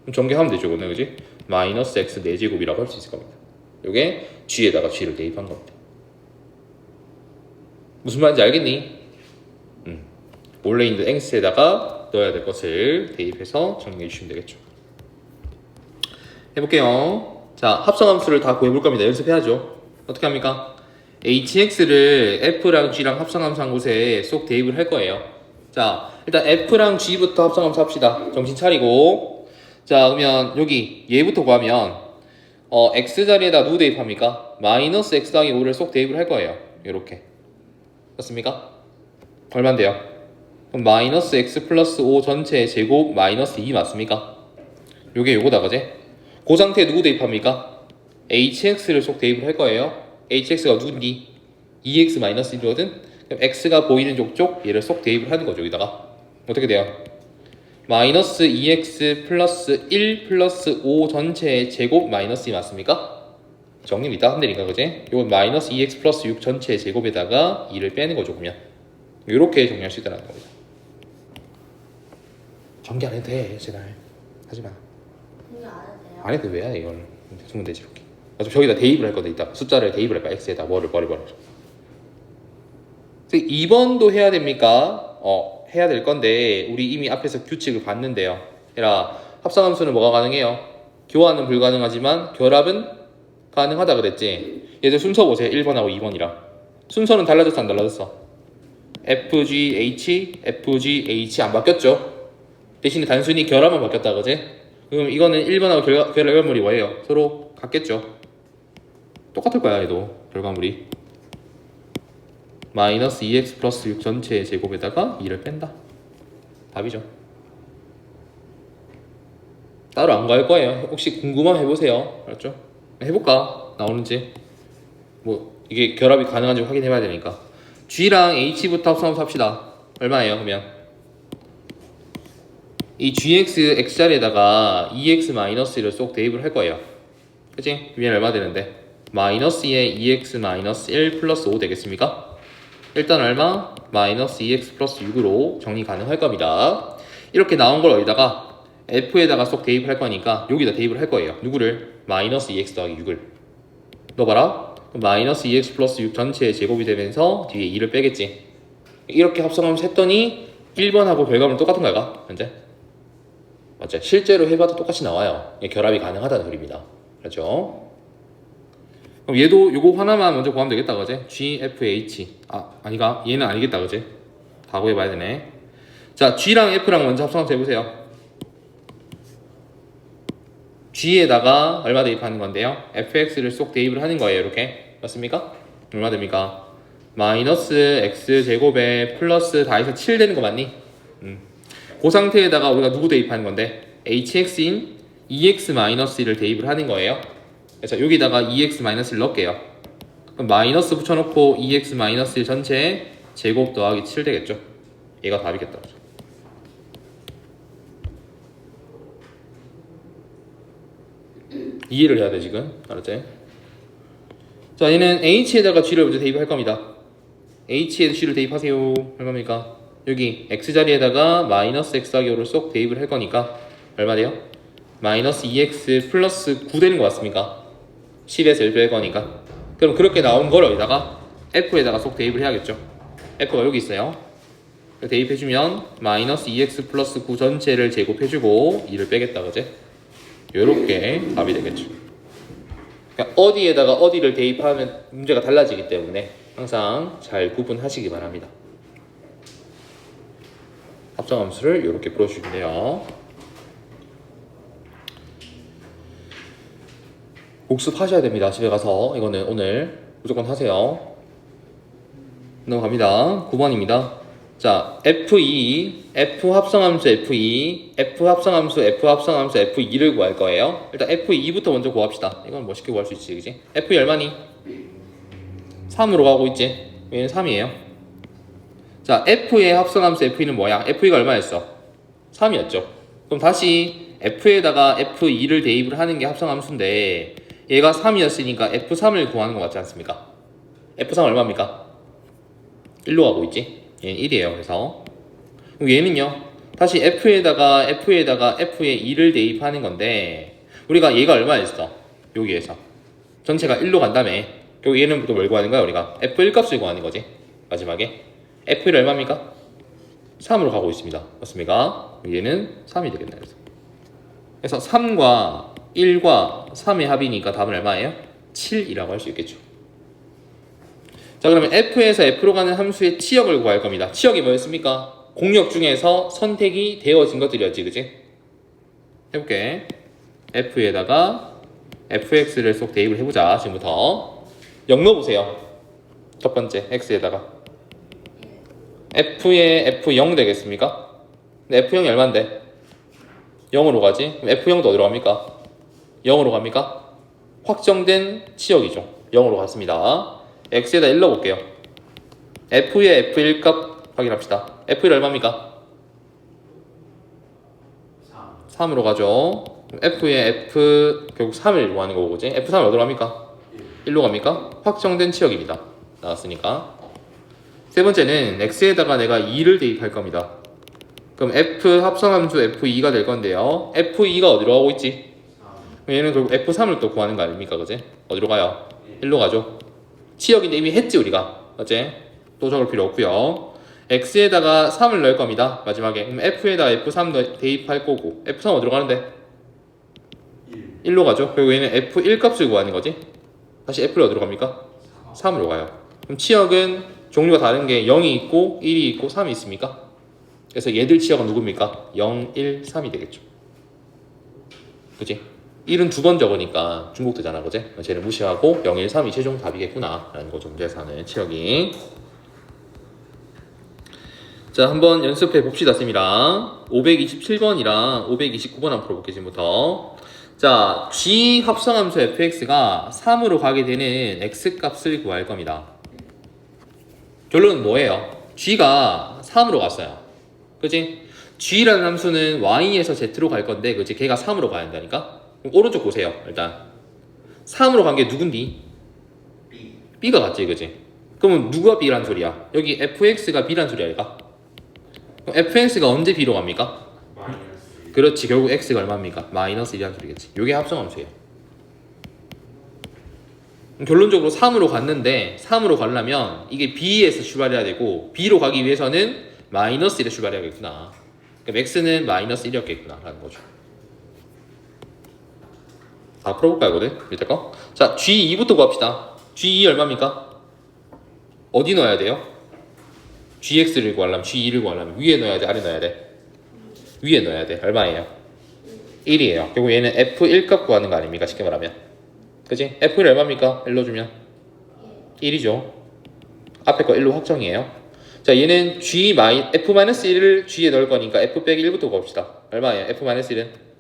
그럼 전개하면 되죠, 오늘 그지? 마이너스 x 4제곱이라고 할 수 있을 겁니다. 요게 g에다가 g를 대입한 겁니다. 무슨 말인지 알겠니? 원래 있는 x에다가 넣어야 될 것을 대입해서 정리해 주시면 되겠죠. 해볼게요. 자, 합성함수를 다 구해볼 겁니다. 연습해야죠. 어떻게 합니까? hx를 f랑 g랑 합성함수 한 곳에 쏙 대입을 할 거예요. 자, 일단 f랑 g부터 합성함수 합시다. 정신 차리고. 자, 그러면 여기 얘부터 구하면 x 자리에다 누구 대입합니까? 마이너스 x 더하기 5를 쏙 대입을 할 거예요. 이렇게. 맞습니까? 얼마인데요? 그럼 마이너스 x 플러스 5 전체 제곱 마이너스 2 맞습니까? 요게 요거다 그지? 그 상태에 누구 대입합니까? hx를 쏙 대입을 할 거예요. hx가 누군디? 2x 마이너스 1이거든? 그럼 x가 보이는 쪽 얘를 쏙 대입을 하는 거죠. 여기다가 어떻게 돼요? 마이너스 2x 플러스 1 플러스 5 전체의 제곱 마이너스 2 맞습니까? 정리를 이따 하면 되니까 그지? 이건 마이너스 2x 플러스 6 전체의 제곱에다가 2를 빼는 거죠. 그러면 이렇게 정리할 수 있다는 겁니다. 전개 안 해도 돼. 제발 하지마. 공개 안 해도 돼요? 안 해도 왜 해? 이걸 쓰면 되지. 이렇게. 그래서 저기다 대입을 할 거다. 이따 숫자를 대입을 할 거야. x에다 뭐를. 2번도 해야 됩니까? 해야 될 건데 우리 이미 앞에서 규칙을 봤는데요. 얘라 합성함수는 뭐가 가능해요? 교환은 불가능하지만 결합은 가능하다 그랬지. 얘들 순서 보세요. 1번하고 2번이랑 순서는 달라졌어 안 달라졌어? FGH, FGH 안 바뀌었죠? 대신에 단순히 결합만 바뀌었다 그지? 그럼 이거는 1번하고 결합물이 뭐예요? 서로 같겠죠? 똑같을 거야 얘도 결과물이. 마이너스 2x 플러스 6 전체의 제곱에다가 2를 뺀다. 답이죠. 따로 안 갈 거예요. 혹시 궁금하면 해보세요. 알았죠? 해볼까? 나오는지. 뭐 이게 결합이 가능한지 확인해봐야 되니까. G랑 H부터 합성함수 합시다. 얼마예요 그러면? 이 GX X자리에다가 2X 마이너스 1을 쏙 대입을 할 거예요. 그치? 위에는 얼마 되는데? 마이너스 2에 2X 마이너스 1 플러스 5 되겠습니까? 일단 얼마? 마이너스 2x 플러스 6으로 정리 가능할 겁니다. 이렇게 나온 걸 어디다가 f에다가 쏙 대입할 거니까 여기다 대입을 할 거예요. 누구를? 마이너스 2x 더하기 6을 넣어봐라. 그럼 마이너스 2x 플러스 6 전체의 제곱이 되면서 뒤에 2를 빼겠지. 이렇게 합성하면서 했더니 1번하고 결과물은 똑같은 거야 현재? 맞죠? 실제로 해봐도 똑같이 나와요. 결합이 가능하다는 소리입니다. 그렇죠? 그럼 얘도 요거 하나만 먼저 구하면 되겠다 그지? GFH 아니가 얘는 아니겠다 그지? 다 구해봐야 되네. 자 G랑 F랑 먼저 합성함수 해보세요. G에다가 얼마 대입하는 건데요? fx를 쏙 대입을 하는 거예요. 이렇게 맞습니까? 얼마 됩니까? 마이너스 x 제곱에 플러스 다 해서 7 되는 거 맞니? 그 상태에다가 우리가 누구 대입하는 건데 hx인 2x 마이너스 1을 대입을 하는 거예요. 그래서 여기다가 2x 마이너스를 넣을게요. 그럼 마이너스 붙여놓고 2x 마이너스 1 전체에 제곱 더하기 7 되겠죠. 얘가 답이겠다. 이해를 해야 돼 지금. 알았지? 자 얘는 h에다가 g를 먼저 대입할 겁니다. h에 g를 대입하세요. 얼마입니까? 여기 x자리에다가 마이너스 x 더하기 5를 쏙 대입을 할 거니까 얼마 돼요? 마이너스 2x 플러스 9 되는 거 맞습니까? 10에서 1 뺄 거니까. 그럼 그렇게 나온 걸 여기다가 f에다가 쏙 대입을 해야겠죠. f가 여기 있어요. 대입해주면 마이너스 2x 플러스 9 전체를 제곱해주고 2를 빼겠다 그지? 요렇게 답이 되겠죠. 그러니까 어디에다가 어디를 대입하면 문제가 달라지기 때문에 항상 잘 구분하시기 바랍니다. 합성함수를 이렇게 풀어주시면 돼요. 복습하셔야 됩니다. 집에 가서 이거는 오늘 무조건 하세요. 넘어갑니다. 9번입니다. 자, F2, F 합성함수 F2, F 합성함수 F 합성함수 F2를 구할 거예요. 일단 F2부터 먼저 구합시다. 이건 뭐 쉽게 구할 수 있지, 그지? F2 얼마니? 3으로 가고 있지? 얘는 3이에요. 자, F의 합성함수 F2는 뭐야? F2가 얼마였어? 3이었죠. 그럼 다시 F에다가 F2를 대입을 하는 게 합성함수인데 얘가 3이었으니까 F3을 구하는 거 맞지 않습니까? F3 얼마입니까? 1로 가고 있지? 얘는 1이에요. 그래서 그럼 얘는요 다시 F에다가 F에 2를 대입하는 건데 우리가 얘가 얼마였어? 여기에서 전체가 1로 간 다음에 결국 얘는 또 뭘 구하는 거야? 우리가 F1 값을 구하는 거지. 마지막에 F1 얼마입니까? 3으로 가고 있습니다. 맞습니까? 얘는 3이 되겠네. 그래서 3과 1과 3의 합이니까 답은 얼마예요? 7이라고 할 수 있겠죠. 자, 그러면 f에서 f로 가는 함수의 치역을 구할 겁니다. 치역이 뭐였습니까? 공역 중에서 선택이 되어진 것들이었지, 그지? 해볼게. f에다가 fx를 쏙 대입을 해보자. 지금부터 0 넣어보세요. 첫 번째 x에다가 f에 f0 되겠습니까? 근데 f0이 얼만데? 0으로 가지? 그럼 f0도 어디로 갑니까? 0으로 갑니까? 확정된 치역이죠. 0으로 갔습니다. x에다 1 넣어볼게요. f의 f1 값 확인합시다. f1 얼마입니까? 3으로 가죠. f의 f 결국 3을 구하는 거고, 그지? f3은 어디로 갑니까? 1로 갑니까? 확정된 치역입니다. 나왔으니까. 세 번째는 x에다가 내가 2를 대입할 겁니다. 그럼 f 합성함수 f2가 될 건데요. f2가 어디로 가고 있지? 얘는 결국 f3을 또 구하는 거 아닙니까? 그지? 어디로 가요? 1로 가죠. 치역인데 이미 했지 우리가. 어째? 또 적을 필요 없고요. x에다가 3을 넣을 겁니다. 마지막에. 그럼 f에다가 f3 대입할 거고, f3 어디로 가는데? 1로 가죠. 그리고 얘는 f1 값을 구하는 거지. 다시 f를 어디로 갑니까? 3으로 가요. 그럼 치역은 종류가 다른 게 0이 있고 1이 있고 3이 있습니까? 그래서 얘들 치역은 누굽니까? 0, 1, 3이 되겠죠. 그치? 1은 두 번 적으니까 중복되잖아, 그지? 쟤를 무시하고 0, 1, 3이 최종 답이겠구나 라는 거죠. 문제에서 하는 치역이. 자, 한번 연습해 봅시다, 쌤이랑. 527번이랑 529번 한번 풀어볼게요, 지금부터. 자, g 합성함수 fx가 3으로 가게 되는 x 값을 구할 겁니다. 결론은 뭐예요? g가 3으로 갔어요. 그치? g라는 함수는 y에서 z로 갈 건데, 그치? 걔가 3으로 가야 한다니까? 그럼 오른쪽 보세요, 일단. 3으로 간 게 누군디? b가 갔지, 그치? 그러면 누가 b란 소리야? 여기 fx가 b란 소리야, 얘가? 그럼 fx가 언제 b로 갑니까? 그렇지, 결국 x가 얼마입니까? 마이너스 1이라는 소리겠지. 요게 합성함수예요. 결론적으로 3으로 갔는데 3으로 가려면 이게 b에서 출발해야 되고 b로 가기 위해서는 마이너스 1에 출발해야겠구나. 그럼 x는 마이너스 1이었겠구나 라는 거죠. 다 풀어볼까요, 이거는? 밑에 거? 자, g2부터 구합시다. g2 얼마입니까? 어디 넣어야 돼요? gx를 구하려면 g2를 구하려면 위에 넣어야 돼, 아래 넣어야 돼? 위에 넣어야 돼. 얼마예요? 1이에요. 결국 얘는 f1 값 구하는 거 아닙니까? 쉽게 말하면. 그치? f1 얼마입니까? 1 넣어주면 1이죠. 앞에 거 1로 확정이에요. 자, 얘는 f-1을 g에 넣을 거니까 f 빼기 1부터 구합시다. 얼마예요? f-1은?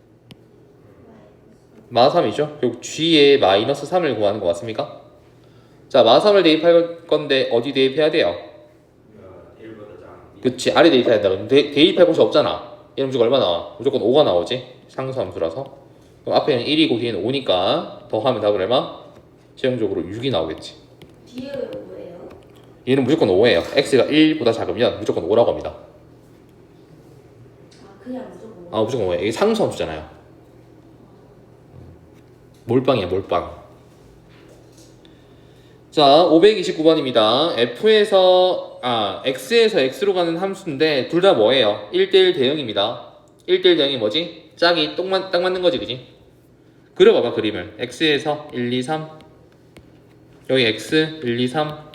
-3이죠. 결국 g에 마이너스 3을 구하는 거 맞습니까? 자, -3을 대입할 건데 어디 대입해야 돼요? 그치, 아래 대입해야 된다. 대입할 곳이 없잖아. 얘는 무조건 얼마 나와? 무조건 5가 나오지? 상수함수라서. 그럼 앞에는 1이고 뒤에는 5니까 더하면 답은 얼마? 최종적으로 6이 나오겠지. 뒤에 뭐예요? 얘는 무조건 5예요. x가 1보다 작으면 무조건 5라고 합니다. 아, 그냥 무조건. 아, 무조건 5예요. 이게 상수함수잖아요. 몰빵이야, 몰빵. 자, 529번입니다. x에서 x로 가는 함수인데 둘 다 뭐예요? 1대1 대응입니다. 1대1 대응이 뭐지? 짝이 딱 맞는 거지, 그지? 그려봐봐, 그림을. x에서 1, 2, 3 여기 x 1, 2, 3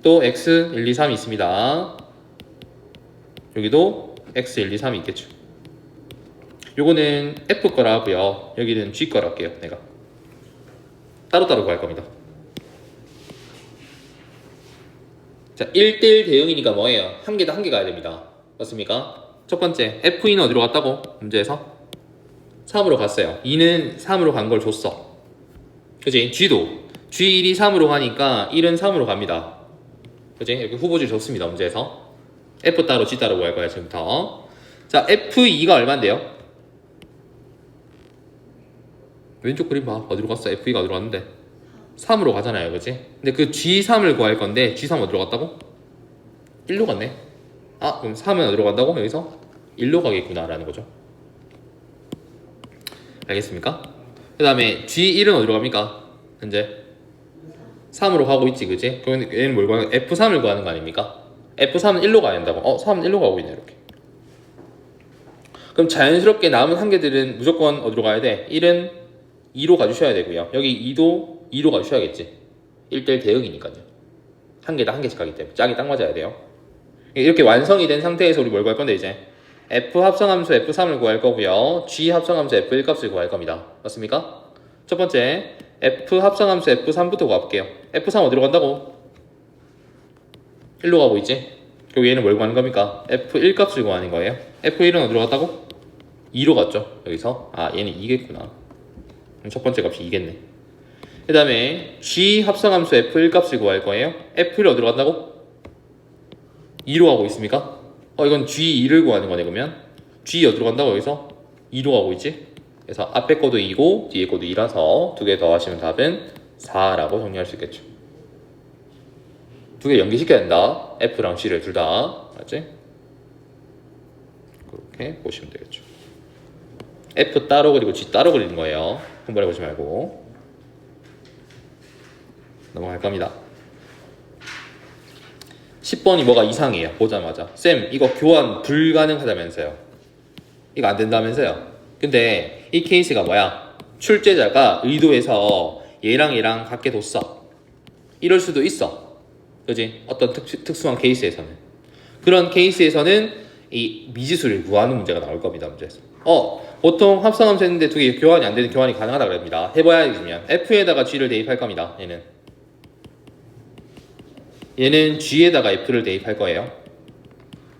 또 x 1, 2, 3이 있습니다. 여기도 x 1, 2, 3이 있겠죠. 요거는 f 거라 하고요. 여기는 g 거라 할게요, 내가. 따로따로 구할 겁니다. 자, 1대1 대응이니까 뭐예요? 한 개 가야 됩니다. 맞습니까? 첫 번째, F2는 어디로 갔다고? 문제에서? 3으로 갔어요. 2는 3으로 간 걸 줬어. 그치? G도. G1이 3으로 가니까 1은 3으로 갑니다. 그치? 이렇게 후보지를 줬습니다. 문제에서. F 따로 G 따로 구할 거야, 지금부터. 자, F2가 얼만데요? 왼쪽 그림 봐. 어디로 갔어? F2가 어디로 갔는데? 3으로 가잖아요, 그치? 근데 그 G3을 구할 건데 G3 어디로 갔다고? 1로 갔네. 아, 그럼 3은 어디로 간다고? 여기서 1로 가겠구나 라는 거죠. 알겠습니까? 그 다음에 G1은 어디로 갑니까? 현재 3으로 가고 있지, 그치? 그럼 얘는 뭘 구하는 F3을 구하는 거 아닙니까? F3은 1로 가야 된다고. 3은 1로 가고 있네 이렇게. 그럼 자연스럽게 남은 한계들은 무조건 어디로 가야 돼? 1은 2로 가주셔야 되고요. 여기 2도 2로 가주셔야겠지. 1대1 대응이니까요. 한 개당 한 개씩 가기 때문에 짝이 딱 맞아야 돼요. 이렇게 완성이 된 상태에서 우리 뭘 구할 건데 이제 F 합성함수 F3을 구할 거고요. G 합성함수 F1 값을 구할 겁니다. 맞습니까? 첫 번째 F 합성함수 F3부터 구할게요. F3 어디로 간다고? 1로 가고 있지? 그리고 얘는 뭘 구하는 겁니까? F1 값을 구하는 거예요. F1은 어디로 갔다고? 2로 갔죠. 여기서 얘는 2겠구나. 그럼 첫 번째 값이 2겠네. 그 다음에 G 합성함수 F1 값을 구할 거예요. F1 어디로 간다고? 2로 가고 있습니까? 이건 G2를 구하는 거네. 그러면 G 어디로 간다고? 여기서 2로 가고 있지? 그래서 앞에 거도 2고 뒤에 거도 2라서 두 개 더하시면 답은 4라고 정리할 수 있겠죠. 두 개 연기시켜야 된다. F랑 G를 둘 다. 맞지? 그렇게 보시면 되겠죠. F 따로 그리고 G 따로 그리는 거예요. 혼발해 보지 말고. 넘어갈 겁니다. 10번이 뭐가 이상해요. 보자마자 쌤 이거 교환 불가능하다면서요. 이거 안 된다면서요. 근데 이 케이스가 뭐야? 출제자가 의도해서 얘랑 얘랑 같게 뒀어. 이럴 수도 있어. 그지? 어떤 특수한 케이스에서는. 그런 케이스에서는 이 미지수를 구하는 문제가 나올 겁니다. 문제에서. 보통 합성함수 했는데 두 개 교환이 안 되는 교환이 가능하다 그럽니다. 해봐야겠으면 F에다가 G를 대입할 겁니다. 얘는 G에다가 F를 대입할 거예요.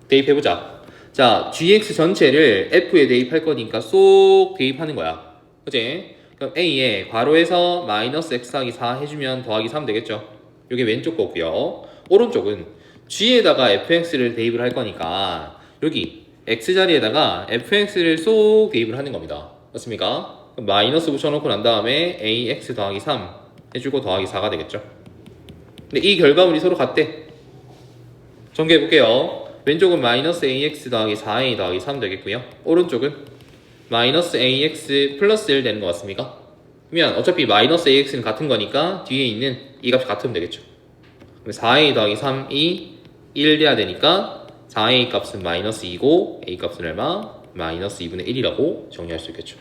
대입해보자. 자, GX 전체를 F에 대입할 거니까 쏙 대입하는 거야. 그치? 그럼 A에 괄호에서 마이너스 X 더하기 4 해주면 더하기 3 되겠죠? 이게 왼쪽 거고요. 오른쪽은 G에다가 FX를 대입을 할 거니까 여기 X 자리에다가 FX를 쏙 대입을 하는 겁니다. 맞습니까? 그럼 마이너스 붙여놓고 난 다음에 AX 더하기 3 해주고 더하기 4가 되겠죠? 근데 이 결과물이 서로 같대. 전개해 볼게요. 왼쪽은 마이너스 ax 더하기 4a 더하기 3 되겠고요. 오른쪽은 마이너스 ax 플러스 1 되는 것 같습니까? 그러면 어차피 마이너스 ax는 같은 거니까 뒤에 있는 이 값이 같으면 되겠죠. 그럼 4a 더하기 3이 1 돼야 되니까 4a 값은 마이너스 2고 a 값은 얼마? 마이너스 2분의 1이라고 정리할 수 있겠죠.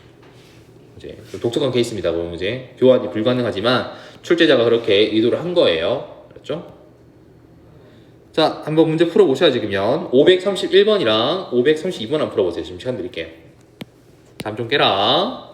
이제 독특한 케이스입니다. 그럼 이제 교환이 불가능하지만 출제자가 그렇게 의도를 한 거예요. 그렇죠? 자, 한번 문제 풀어보셔야지. 그러면 531번이랑 532번 한번 풀어보세요. 지금 시간 드릴게요. 잠 좀 깨라.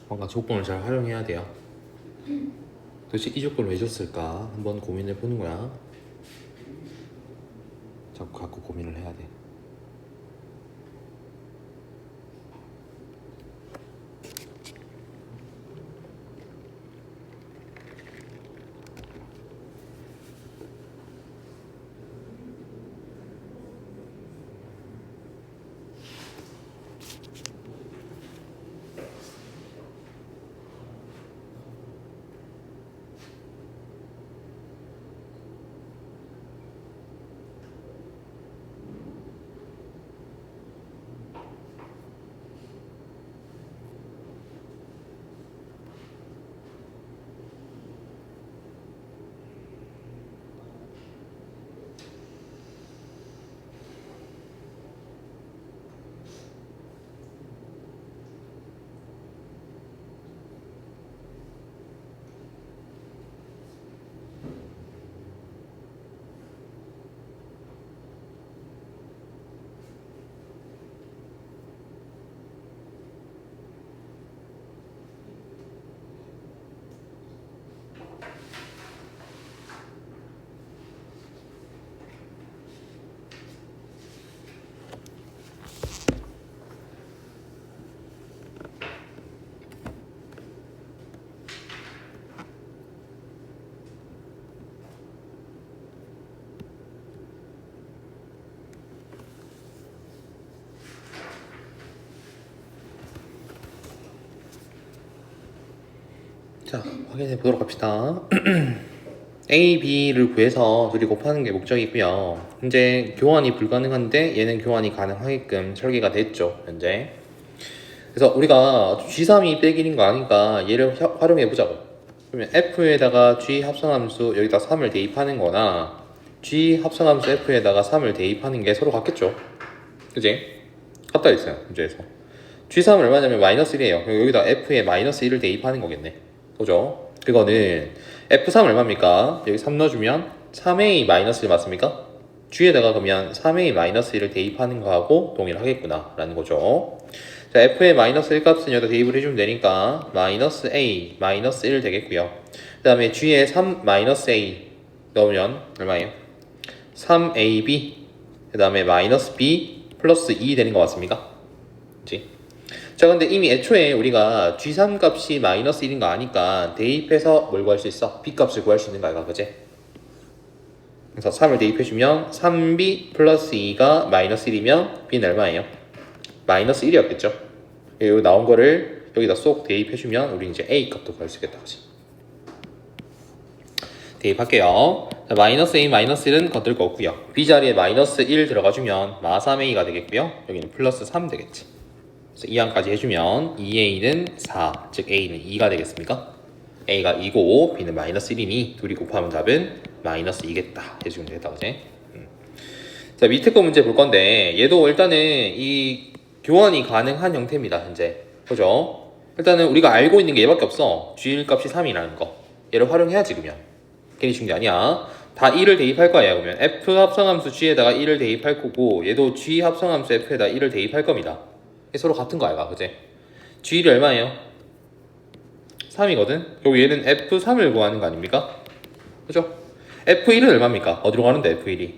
뭔가 조건을 잘 활용해야 돼요. 도대체 이 조건을 왜 줬을까? 한번 고민을 보는 거야. 자꾸 갖고 고민을 해야 돼. 자, 확인해 보도록 합시다. A, B를 구해서 둘이 곱하는 게 목적이고요. 현재 교환이 불가능한데 얘는 교환이 가능하게끔 설계가 됐죠, 현재. 그래서 우리가 G3이 빼기 1인 거 아니까 얘를 활용해 보자고. 그러면 F에다가 G 합성함수 여기다 3을 대입하는 거나 G 합성함수 F에다가 3을 대입하는 게 서로 같겠죠. 그지? 같다 했어요, 문제에서. G3은 얼마냐면 마이너스 1이에요. 여기다 F에 마이너스 1을 대입하는 거겠네. 그죠? 그거는 F3 얼마입니까? 여기 3 넣어주면 3A 마이너스 1 맞습니까? G에다가 그러면 3A 마이너스 1을 대입하는 거하고 동일하겠구나 라는 거죠. 자, F의 마이너스 1 값은 여기다 대입을 해주면 되니까 마이너스 A 마이너스 1 되겠고요. 그 다음에 G에 3 마이너스 A 넣으면 얼마예요? 3AB 그 다음에 마이너스 B 플러스 2 되는 거 맞습니까? 그치? 자, 근데 이미 애초에 우리가 G3 값이 마이너스 1인 거 아니까 대입해서 뭘 구할 수 있어? B 값을 구할 수 있는 거 아이가, 그지? 그래서 3을 대입해주면 3B 플러스 2가 마이너스 1이면 B는 얼마예요? 마이너스 1이었겠죠? 여기 나온 거를 여기다 쏙 대입해주면 우리 이제 A 값도 구할 수 있겠다, 그지? 대입할게요. 자, 마이너스 A 마이너스 1은 건들 거 없고요. B 자리에 마이너스 1 들어가주면 마 3A가 되겠고요. 여기는 플러스 3 되겠지. 그래서 2항까지 해주면 2A는 4, 즉 A는 2가 되겠습니까? A가 2고 B는 마이너스 1이니 둘이 곱하면 답은 마이너스 2겠다 해주면 되겠다, 그지? 자, 밑에 거 문제 볼 건데 얘도 일단은 이 교환이 가능한 형태입니다, 현재. 그죠? 일단은 우리가 알고 있는 게 얘밖에 없어. G1 값이 3이라는 거. 얘를 활용해야지, 그러면. 괜히 준 게 아니야. 다 1을 대입할 거야, 그러면. F 합성함수 G에다가 1을 대입할 거고 얘도 G 합성함수 F에다 1을 대입할 겁니다. 서로 같은 거 아이가, 그지? G1이 얼마예요? 3이거든? 그리고 얘는 F3을 구하는 거 아닙니까? 그죠? F1은 얼마입니까? 어디로 가는데, F1이?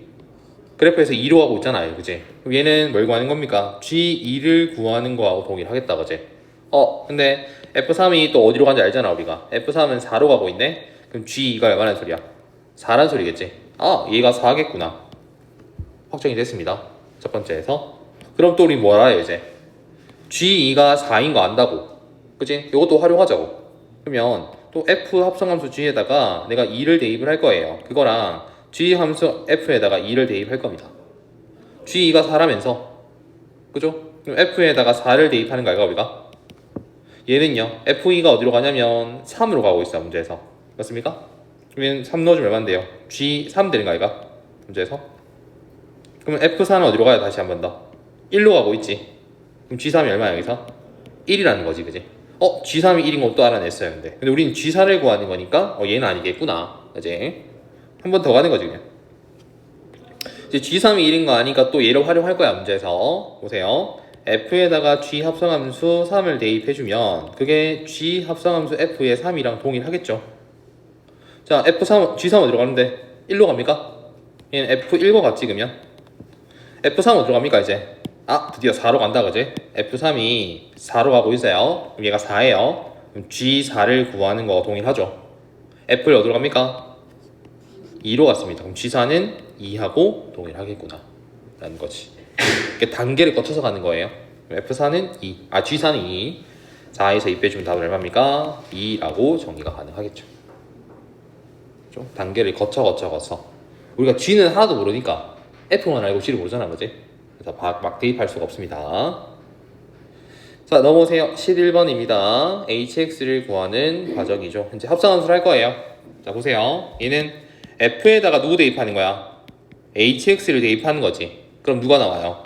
그래프에서 2로 가고 있잖아요, 그지? 그럼 얘는 뭘 구하는 겁니까? G2를 구하는 거하고 동일하겠다, 그지? 근데 F3이 또 어디로 가는지 알잖아, 우리가. F3은 4로 가고 있네? 그럼 G2가 얼마나 소리야? 4란 소리겠지? 얘가 4겠구나. 확정이 됐습니다. 첫 번째에서. 그럼 또 우리 뭐라 해요, 이제? G2가 4인 거 안다고. 그치? 이것도 활용하자고. 그러면 또 F 합성함수 G에다가 내가 2를 대입을 할 거예요. 그거랑 G 함수 F에다가 2를 대입할 겁니다. G2가 4라면서. 그죠? 그럼 F에다가 4를 대입하는 거 알까, 우리가? 얘는요, F2가 어디로 가냐면 3으로 가고 있어요, 문제에서. 맞습니까? 그러면 3 넣어주면 얼마인데요? G3 되는 거 아이가? 문제에서? 그러면 F4는 어디로 가야 다시 한 번 더? 1로 가고 있지. 그럼 G3이 얼마야 여기서? 1이라는 거지, 그지? G3이 1인 것도 알아냈어요. 근데 우린 G4를 구하는 거니까 얘는 아니겠구나, 그지? 한 번 더 가는 거지 그냥. 이제 G3이 1인 거 아니까 또 얘를 활용할 거야 문제에서. 보세요. F에다가 G 합성함수 3을 대입해주면 그게 G 합성함수 F의 3이랑 동일하겠죠. 자, F3, G3 어디로 가는데? 1로 갑니까? 얘는 F1과 같지 그러면? F3 어디로 갑니까 이제? 드디어 4로 간다 그지? F3이 4로 가고 있어요. 그럼 얘가 4예요. 그럼 G4를 구하는 거 동일하죠. F를 어디로 갑니까? 2로 갔습니다. 그럼 G4는 2하고 동일하겠구나 라는 거지. 이렇게 단계를 거쳐서 가는 거예요. F4는 2, G4는 2, 4에서 2 빼주면 답은 얼마입니까? 2라고 정리가 가능하겠죠. 좀 단계를 거쳐 우리가 G는 하나도 모르니까 F만 알고 G를 모르잖아 그지? 그래서 막 대입할 수가 없습니다. 자, 넘어오세요. 11번입니다. hx를 구하는 과정이죠. 이제 합성함수를 할 거예요. 자, 보세요. 얘는 f에다가 누구 대입하는 거야? hx를 대입하는 거지. 그럼 누가 나와요?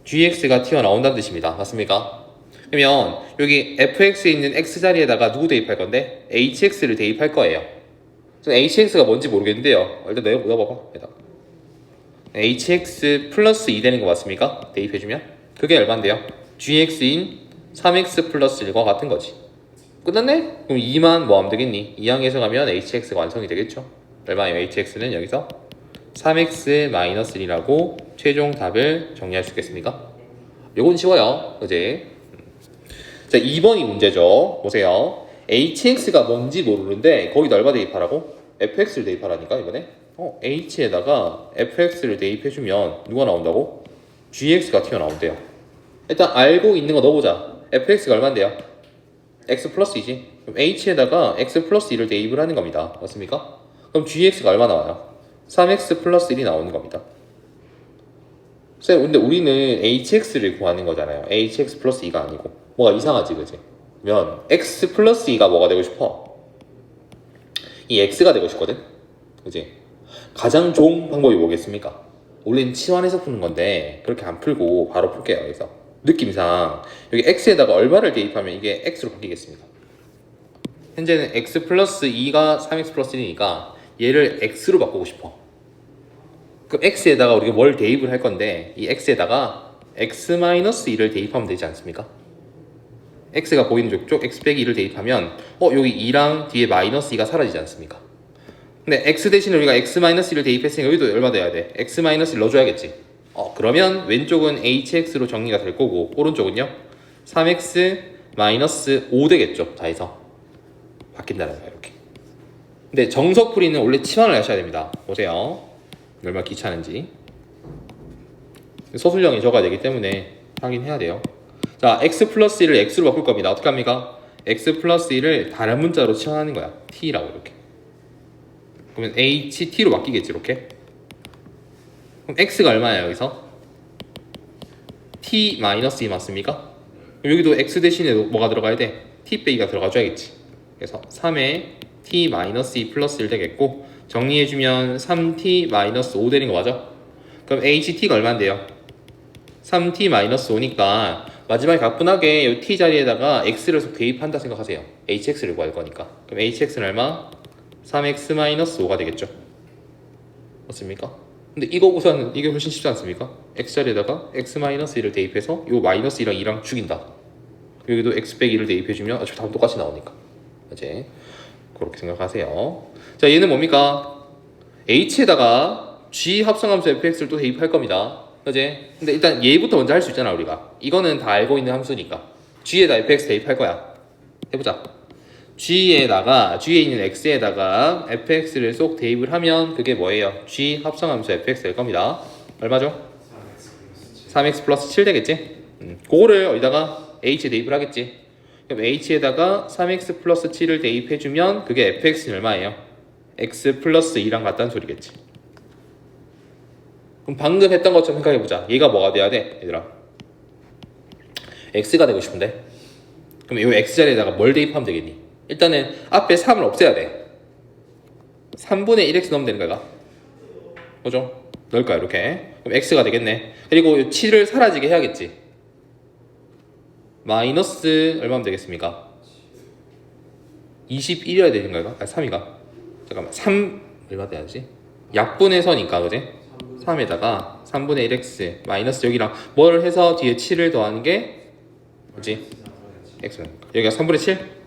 gx가 튀어나온다는 뜻입니다. 맞습니까? 그러면 여기 fx에 있는 x 자리에다가 누구 대입할 건데? hx를 대입할 거예요. hx가 뭔지 모르겠는데요. 일단 넣어봐봐. hx 플러스 2 되는 거 맞습니까? 대입해주면 그게 얼마인데요? gx인 3x 플러스 1과 같은 거지. 끝났네? 그럼 2만 뭐 하면 되겠니? 2항에서 가면 hx가 완성이 되겠죠. 얼마예요? hx는 여기서 3x 마이너스 1이라고 최종 답을 정리할 수 있겠습니까? 요건 쉬워요. 그지? 자, 2번이 문제죠. 보세요. hx가 뭔지 모르는데 거기다 얼마 대입하라고? fx를 대입하라니까 이번에. h에다가 fx를 대입해주면 누가 나온다고? gx가 튀어나온대요. 일단 알고 있는 거 넣어보자. fx가 얼마인데요? x 플러스 2지. 그럼 h에다가 x 플러스 2를 대입을 하는 겁니다. 맞습니까? 그럼 gx가 얼마 나와요? 3x 플러스 1이 나오는 겁니다. 쌤, 근데 우리는 hx를 구하는 거잖아요. hx 플러스 2가 아니고. 뭐가 이상하지, 그지? 그러면 x 플러스 2가 뭐가 되고 싶어? 이 x가 되고 싶거든? 그지? 가장 좋은 방법이 뭐겠습니까? 원래는 치환해서 푸는 건데 그렇게 안 풀고 바로 풀게요. 여기서 느낌상 여기 x에다가 얼마를 대입하면 이게 x로 바뀌겠습니다. 현재는 x 플러스 2가 3x 플러스 1이니까 얘를 x로 바꾸고 싶어. 그럼 x에다가 우리가 뭘 대입을 할 건데 이 x에다가 x 마이너스 2를 대입하면 되지 않습니까? x가 보이는 쪽 x 빼기 2를 대입하면 여기 2랑 뒤에 마이너스 2가 사라지지 않습니까? 근데 x 대신에 우리가 x-1을 대입했으니까 여기도 얼마 돼야 돼? x-1 넣어줘야겠지. 그러면 왼쪽은 hx로 정리가 될 거고 오른쪽은요? 3x-5 되겠죠. 다 해서 바뀐다는 거야 이렇게. 근데 정석풀이는 원래 치환을 하셔야 됩니다. 보세요. 얼마나 귀찮은지. 서술형이 적어야 되기 때문에 확인해야 돼요. 자, x 플러스 1을 x로 바꿀 겁니다. 어떻게 합니까? x 플러스 1을 다른 문자로 치환하는 거야. t라고 이렇게. 그러면 ht로 바뀌겠지 이렇게. 그럼 x가 얼마예요 여기서? t-2 맞습니까? 그럼 여기도 x 대신에 뭐가 들어가야 돼? t 빼기가 들어가줘야겠지. 그래서 3에 t-2 플러스 1 되겠고 정리해주면 3t-5 되는 거 맞아? 그럼 ht가 얼마인데요? 3t-5니까 마지막에 가뿐하게 이 t 자리에다가 x를 대입한다 생각하세요. hx를 구할 거니까. 그럼 hx는 얼마? 3x-5가 되겠죠. 맞습니까? 근데 이거보다는 이게 훨씬 쉽지 않습니까? x 자리에다가 x-1을 대입해서 요 마이너스 1랑 2랑 죽인다. 여기도 x 빼기 1을 대입해주면 어차피 답은 똑같이 나오니까. 이제 그렇게 생각하세요. 자, 얘는 뭡니까? h에다가 g 합성함수 fx를 또 대입할 겁니다. 그지? 근데 일단 얘부터 먼저 할 수 있잖아 우리가. 이거는 다 알고 있는 함수니까 g에다 fx 대입할 거야. 해보자. G에 있는 X에다가 fx를 쏙 대입을 하면 그게 뭐예요? G 합성함수 fx 될 겁니다. 얼마죠? 3x 플러스 7 되겠지? 그거를 여기다가 h에 대입을 하겠지. 그럼 h에다가 3x 플러스 7을 대입해주면 그게 fx는 얼마예요? x 플러스 2랑 같다는 소리겠지. 그럼 방금 했던 것처럼 생각해보자. 얘가 뭐가 돼야 돼? 얘들아, x가 되고 싶은데 그럼 이 x 자리에다가 뭘 대입하면 되겠니? 일단은 앞에 3을 없애야 돼. 3분의 1x 넣으면 되는 거야. 그죠? 넣을까요? 이렇게. 그럼 x가 되겠네. 그리고 7을 사라지게 해야겠지. 마이너스 얼마면 되겠습니까? 21이어야 되는 거야? 아, 3이가. 잠깐만. 3 얼마 돼야지? 약분해서니까 그지? 3에다가 3분의 1x 마이너스 여기랑 뭐를 해서 뒤에 7을 더하는 게 뭐지? x. 여기가 3분의 7?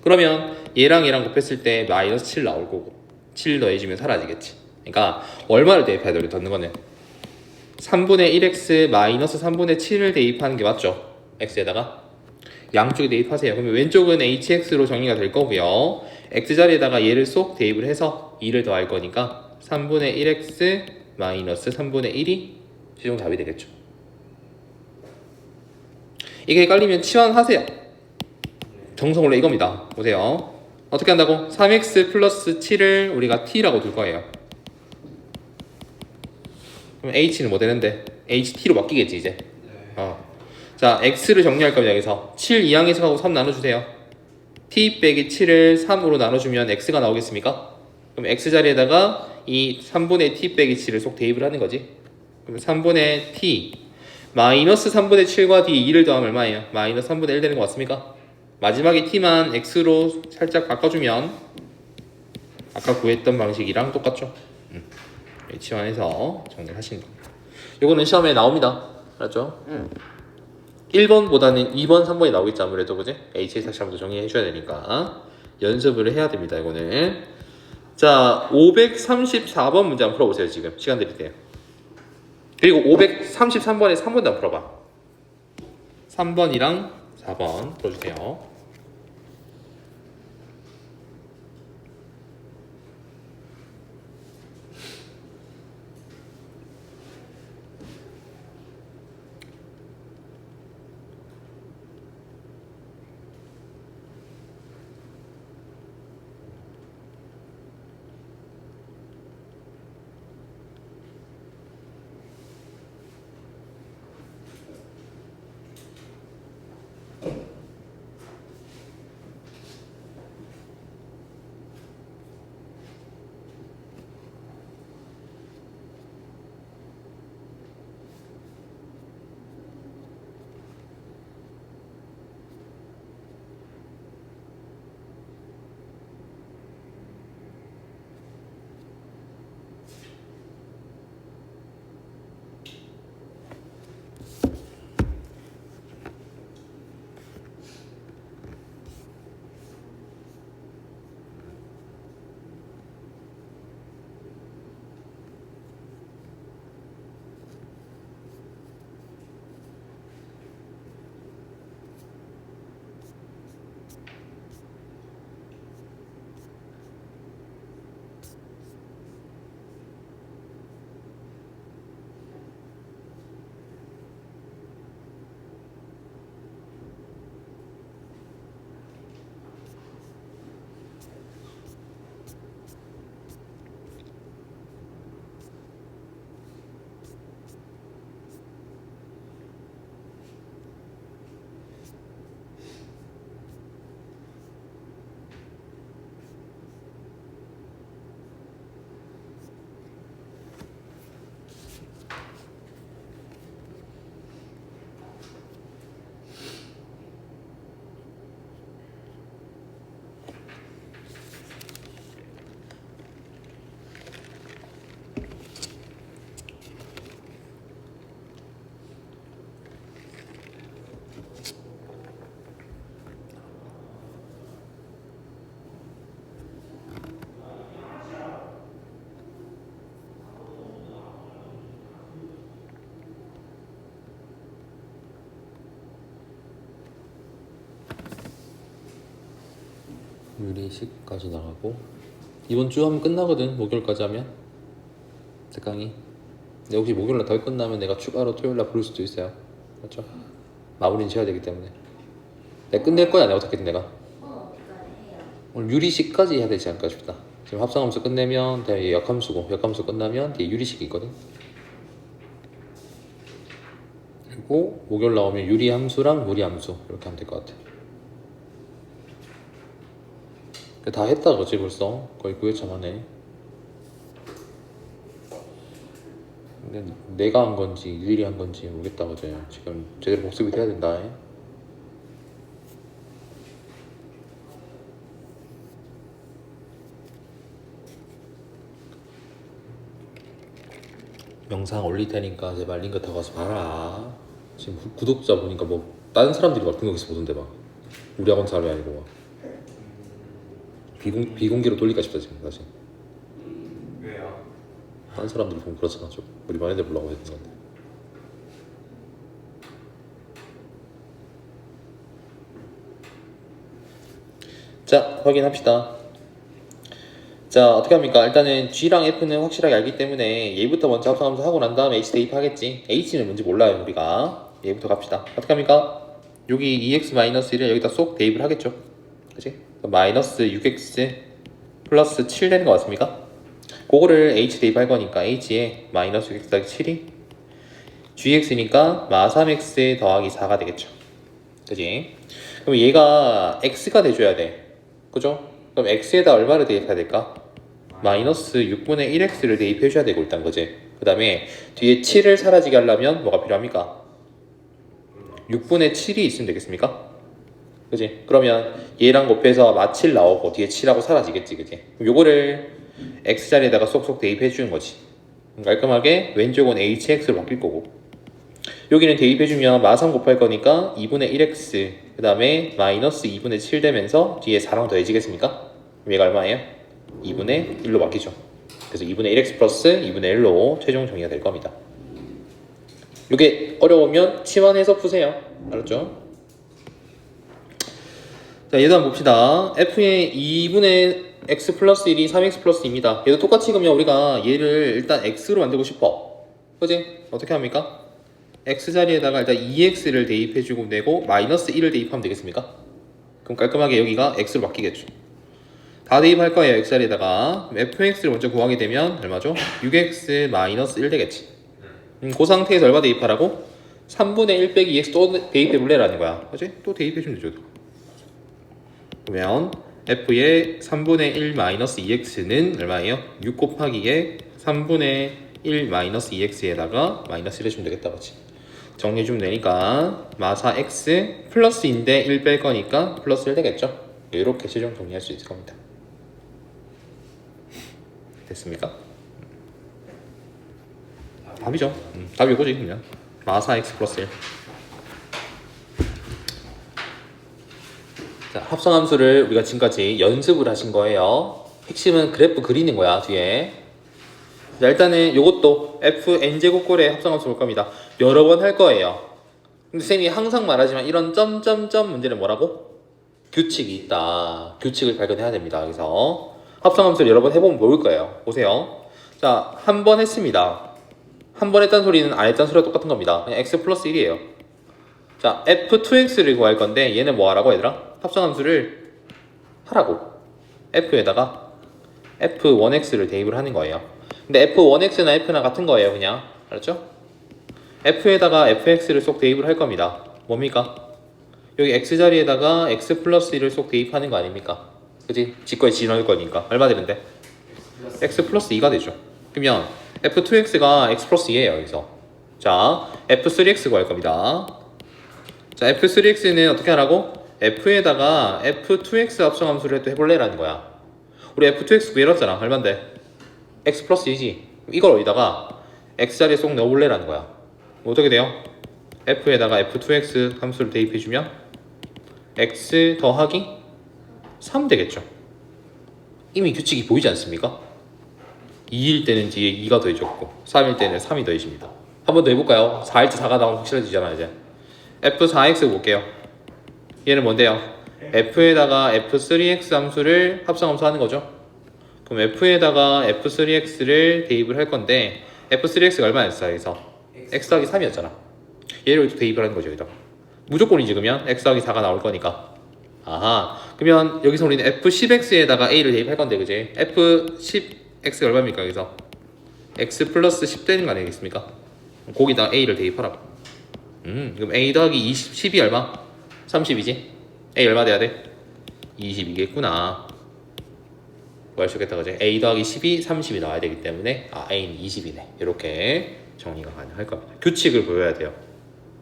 그러면 얘랑 얘랑 곱했을 때 마이너스 7 나올 거고 7 더해주면 사라지겠지. 그러니까 얼마를 대입해야 돼? 우리 덧는 거는 3분의 1x 마이너스 3분의 7을 대입하는 게 맞죠? x에다가 양쪽에 대입하세요. 그러면 왼쪽은 hx로 정리가 될 거고요. x자리에다가 얘를 쏙 대입을 해서 2를 더할 거니까 3분의 1x 마이너스 3분의 1이 최종 답이 되겠죠. 이게 헷갈리면 치환하세요. 정성으로 이겁니다. 보세요. 어떻게 한다고? 3x 플러스 7을 우리가 t라고 둘 거예요. 그럼 h는 뭐 되는데? ht로 바뀌겠지 이제. 자, x를 정리할 겁니다. 여기서 7 이항해석하고 3 나눠주세요. t 빼기 7을 3으로 나눠주면 x가 나오겠습니까? 그럼 x 자리에다가 이 3분의 t 빼기 7을 속 대입을 하는 거지. 그럼 3분의 t 마이너스 3분의 7과 d 2를 더하면 얼마예요? 마이너스 3분의 1 되는 거 맞습니까? 마지막에 t만 x로 살짝 바꿔주면 아까 구했던 방식이랑 똑같죠? 치환해서 정리를 하시는 겁니다. 요거는 시험에 나옵니다. 알았죠? 1번보다는 2번, 3번이 나오겠지 아무래도 그지? HA 삭제함도 정리해 줘야 되니까 연습을 해야 됩니다 이거는. 자 534번 문제 한번 풀어보세요. 지금 시간 드릴 때요. 그리고 533번에 3번도 한번 풀어봐. 3번이랑 4번 풀어주세요. 유리식까지 나가고 이번 주 하면 끝나거든. 목요일까지 하면 특강이. 근데 혹시 목요일날 더 끝나면 내가 추가로 토요일날 부를 수도 있어요. 그렇죠? 마무리는 지어야 되기 때문에 내가 끝낼 거야. 내가 어떻게든 내가 해요. 오늘 유리식까지 해야 되지 않을까 싶다. 지금 합성함수 끝내면 다음에 역함수고 역함수 끝나면 뒤에 유리식이 있거든. 그리고 목요일 나오면 유리함수랑 무리함수 이렇게 하면 될 것 같아. 다 했다 그지 벌써? 거의 9회차 만에. 근데 내가 한 건지 일일이 한 건지 모르겠다 그제. 지금 제대로 복습이 돼야 된다. 영상 올릴 테니까 제발 링크 더 가서 봐라. 지금 구독자 보니까 뭐 다른 사람들이 막 등록해서 보던데 막 우리 학원 사람이 아니고 막 비공개로 돌릴까 싶다 지금 다시. 왜요? 다른 사람들이 보면 그렇잖아 좀. 우리 반 애들 보려고 했던 건데. 자 확인합시다. 자 어떻게 합니까? 일단은 G랑 F는 확실하게 알기 때문에 얘부터 먼저 합성하면서 하고 난 다음에 H 대입하겠지. H는 뭔지 몰라요 우리가. 얘부터 갑시다. 어떻게 합니까? 여기 2x-1을 여기다 쏙 대입을 하겠죠. 그치? 마이너스 6x 플러스 7 되는 거 맞습니까? 그거를 H 대입할 거니까 H에 마이너스 6x 더하기 7이 GX니까 마 3x 더하기 4가 되겠죠. 그치? 그럼 얘가 X가 돼줘야 돼. 그죠? 그럼 X에다 얼마를 대입해야 될까? 마이너스 6분의 1X를 대입해줘야 되고 일단 그지? 그 다음에 뒤에 7을 사라지게 하려면 뭐가 필요합니까? 6분의 7이 있으면 되겠습니까? 그지? 그러면 얘랑 곱해서 마7 나오고 뒤에 7하고 사라지겠지 그지? 그럼 요거를 X자리에다가 쏙쏙 대입해주는 거지. 깔끔하게 왼쪽은 HX로 바뀔 거고 여기는 대입해주면 마3 곱할 거니까 2분의 1X 그 다음에 마이너스 2분의 7 되면서 뒤에 4랑 더해지겠습니까? 얘가 얼마예요? 2분의 1로 바뀌죠. 그래서 2분의 1x 플러스 2분의 1로 최종 정의가 될 겁니다. 이게 어려우면 치환해서 푸세요. 알았죠? 자 얘도 한번 봅시다. f의 2분의 x 플러스 1이 3x 플러스 2입니다. 얘도 똑같이 그러면 우리가 얘를 일단 x로 만들고 싶어. 그지? 어떻게 합니까? x자리에다가 일단 2x를 대입해주고 내고 마이너스 1을 대입하면 되겠습니까? 그럼 깔끔하게 여기가 x로 바뀌겠죠. 다 대입할 거예요. x자리에다가 fx를 먼저 구하게 되면 얼마죠? 6x 마이너스 1 되겠지. 그 상태에서 얼마 대입하라고? 3분의 1 빼기 2x 또 대입해볼래라는 거야. 그치? 또 대입해주면 되죠. 그러면 f의 3분의 1 마이너스 2x는 얼마예요? 6 곱하기에 3분의 1 마이너스 2x에다가 마이너스 1 해주면 되겠다. 그치? 정리해주면 되니까 마사 x 플러스인데 1 뺄 거니까 플러스 1 되겠죠? 이렇게 최종 정리할 수 있을 겁니다. 됐습니까? 답이죠. 답이 이거지 그냥 마사 x 플러스 1. 자, 합성함수를 우리가 지금까지 연습을 하신 거예요. 핵심은 그래프 그리는 거야 뒤에. 자, 일단은 요것도 fn제곱꼴의 합성함수 볼 겁니다. 여러 번 할 거예요. 근데 쌤이 항상 말하지만 이런 점점점 문제는 뭐라고? 규칙이 있다. 규칙을 발견해야 됩니다. 그래서 합성함수를 여러 번 해보면 모를 거예요. 보세요. 자, 한 번 했습니다. 한 번 했다는 소리는 안 했다는 소리가 똑같은 겁니다. 그냥 x 플러스 1이에요. 자, f2x를 구할 건데 얘는 뭐 하라고 얘들아? 합성함수를 하라고. f에다가 f1x를 대입을 하는 거예요. 근데 f1x나 f나 같은 거예요. 그냥 알았죠? f에다가 fx를 쏙 대입을 할 겁니다. 뭡니까? 여기 x자리에다가 x 플러스 1을 쏙 대입하는 거 아닙니까? 그치? 직거에 지나갈 거니까 얼마 되는데? x 플러스 2가 되죠. 그러면 f2x가 x 플러스 2예요. 여기서 자 f3x 구할 겁니다. 자 f3x는 어떻게 하라고? f에다가 f2x 합성함수를 또 해볼래라는 거야. 우리 f2x 구해놨잖아. 얼만데? x 플러스 2지. 이걸 어디다가 x자리에 쏙 넣어볼래라는 거야. 어떻게 돼요? f에다가 f2x 함수를 대입해주면 x 더하기 3 되겠죠. 이미 규칙이 보이지 않습니까? 2일 때는 뒤에 2가 더해졌고 3일 때는 3이 더해집니다. 한 번 더 해볼까요? 4일째 4가 나오면 확실해지잖아 이제. f4x 볼게요. 얘는 뭔데요? f에다가 f3x 함수를 합성함수 하는 거죠. 그럼 f에다가 f3x를 대입을 할 건데 f3x가 얼마였어 여기서? x 더하기 3이었잖아. 얘를 또 대입을 하는 거죠 여기다. 무조건이지 그러면 x 더하기 4가 나올 거니까. 아하. 그러면 여기서 우리는 f10x에다가 a를 대입할 건데 그지? f10x가 얼마입니까 여기서? x 플러스 10 되는 거 아니겠습니까? 거기다 a를 대입하라고. 그럼 a 더하기 10이 얼마? 30이지? a 얼마 돼야 돼? 22겠구나. 뭐 할 수 있겠다 그지? a 더하기 10이 30이 나와야 되기 때문에 a는 20이네. 이렇게 정리가 가능할 겁니다. 규칙을 보여야 돼요.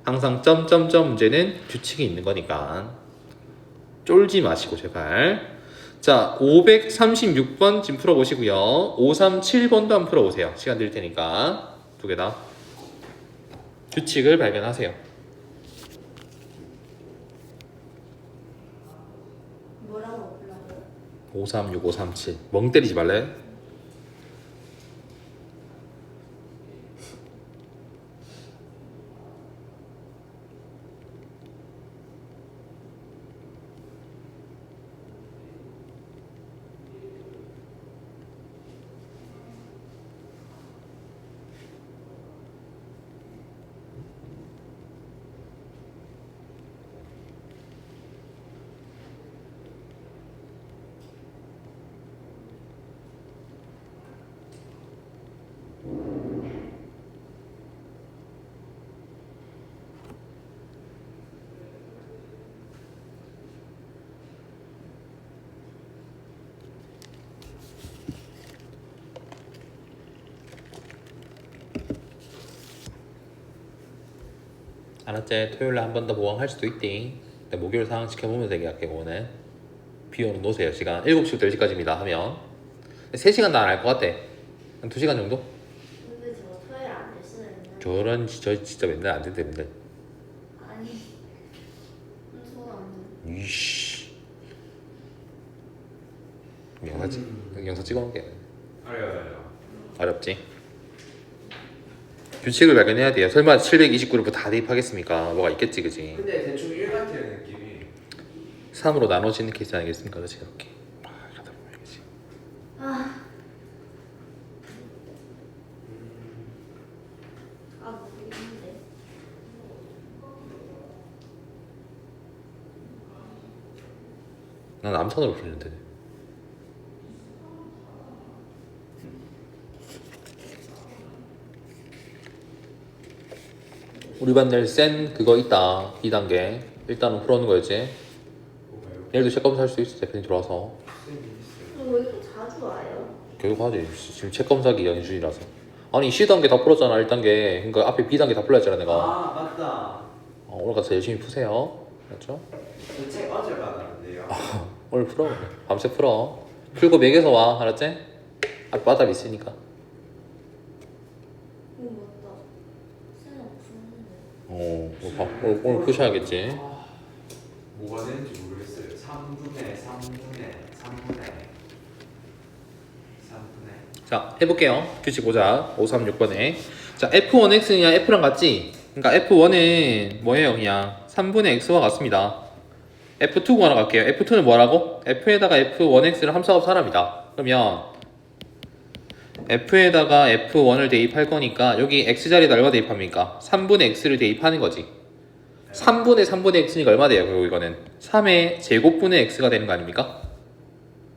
항상 점점점 문제는 규칙이 있는 거니까 쫄지 마시고 제발. 자, 536번 지금 풀어보시고요. 537번도 한번 풀어보세요. 시간 드릴 테니까 두 개 다 규칙을 발견하세요. 뭐라고 불러요? 536, 537. 멍 때리지 말래. 알았지? 토요일에 한 번 더 보강할 수도 있대. 근데 목요일 상황 지켜보면 되게 할게. 오늘 비워놓 놓으세요. 시간 7시부터 10시까지입니다 하면 3시간 다 안 할 것 같아. 한 2시간 정도? 근데 저 토요일 안 될 수는 있는데. 저런 저 진짜 맨날 안 된대 맨날. 아니. 저는 안 돼. 이씨 영상 찍어놓을게. 어려워요. 어렵지? 규칙을 발견해야 돼요. 설마 729를 다 대입하겠습니까? 뭐가 있겠지 그지? 근데 대충 일 같은 느낌이. 3으로 나눠지는 케이스 아니겠습니까? 그렇지 이렇게 막 하다 보면 알겠지. 아. 모르겠는데. 난 암산으로 풀리는데. 우리 반 내일 센 그거 있다. 2단계. 일단은 풀어놓는 거였지. 뭐가요? 내일도 책검사 할 수 있어. 대표님 들어와서. 왜 이렇게 자주 와요? 계속 하지. 지금 책검사기 연준이라서. 아니 C단계 다 풀었잖아. 1단계. 그러니까 앞에 B단계 다 풀려 했잖아 내가. 아 맞다. 오늘 가서 열심히 푸세요. 알았죠? 저 책 어제 받았는데요. 오늘 풀어. 밤새 풀어. 풀고 맥에서 와. 알았지? 앞에 바닥 있으니까. 이거 맞다. 쌤은 없었는데. 오늘 푸셔야겠지. 아, 뭐가 되는지 모르겠어요. 3분의 자, 해볼게요. 규칙 보자. 536번에. 자, F1X냐 F랑 같지? 그러니까 F1은 뭐예요? 그냥 3분의 X와 같습니다. F2 구하러 갈게요. F2는 뭐라고? F에다가 F1X를 함수하고 사람이다. 그러면 F에다가 F1을 대입할 거니까 여기 X자리에다 얼마 대입합니까? 3분의 X를 대입하는 거지. 3분의 3분의 X니까 얼마 돼요? 그리고 이거는 3의 제곱분의 X가 되는 거 아닙니까?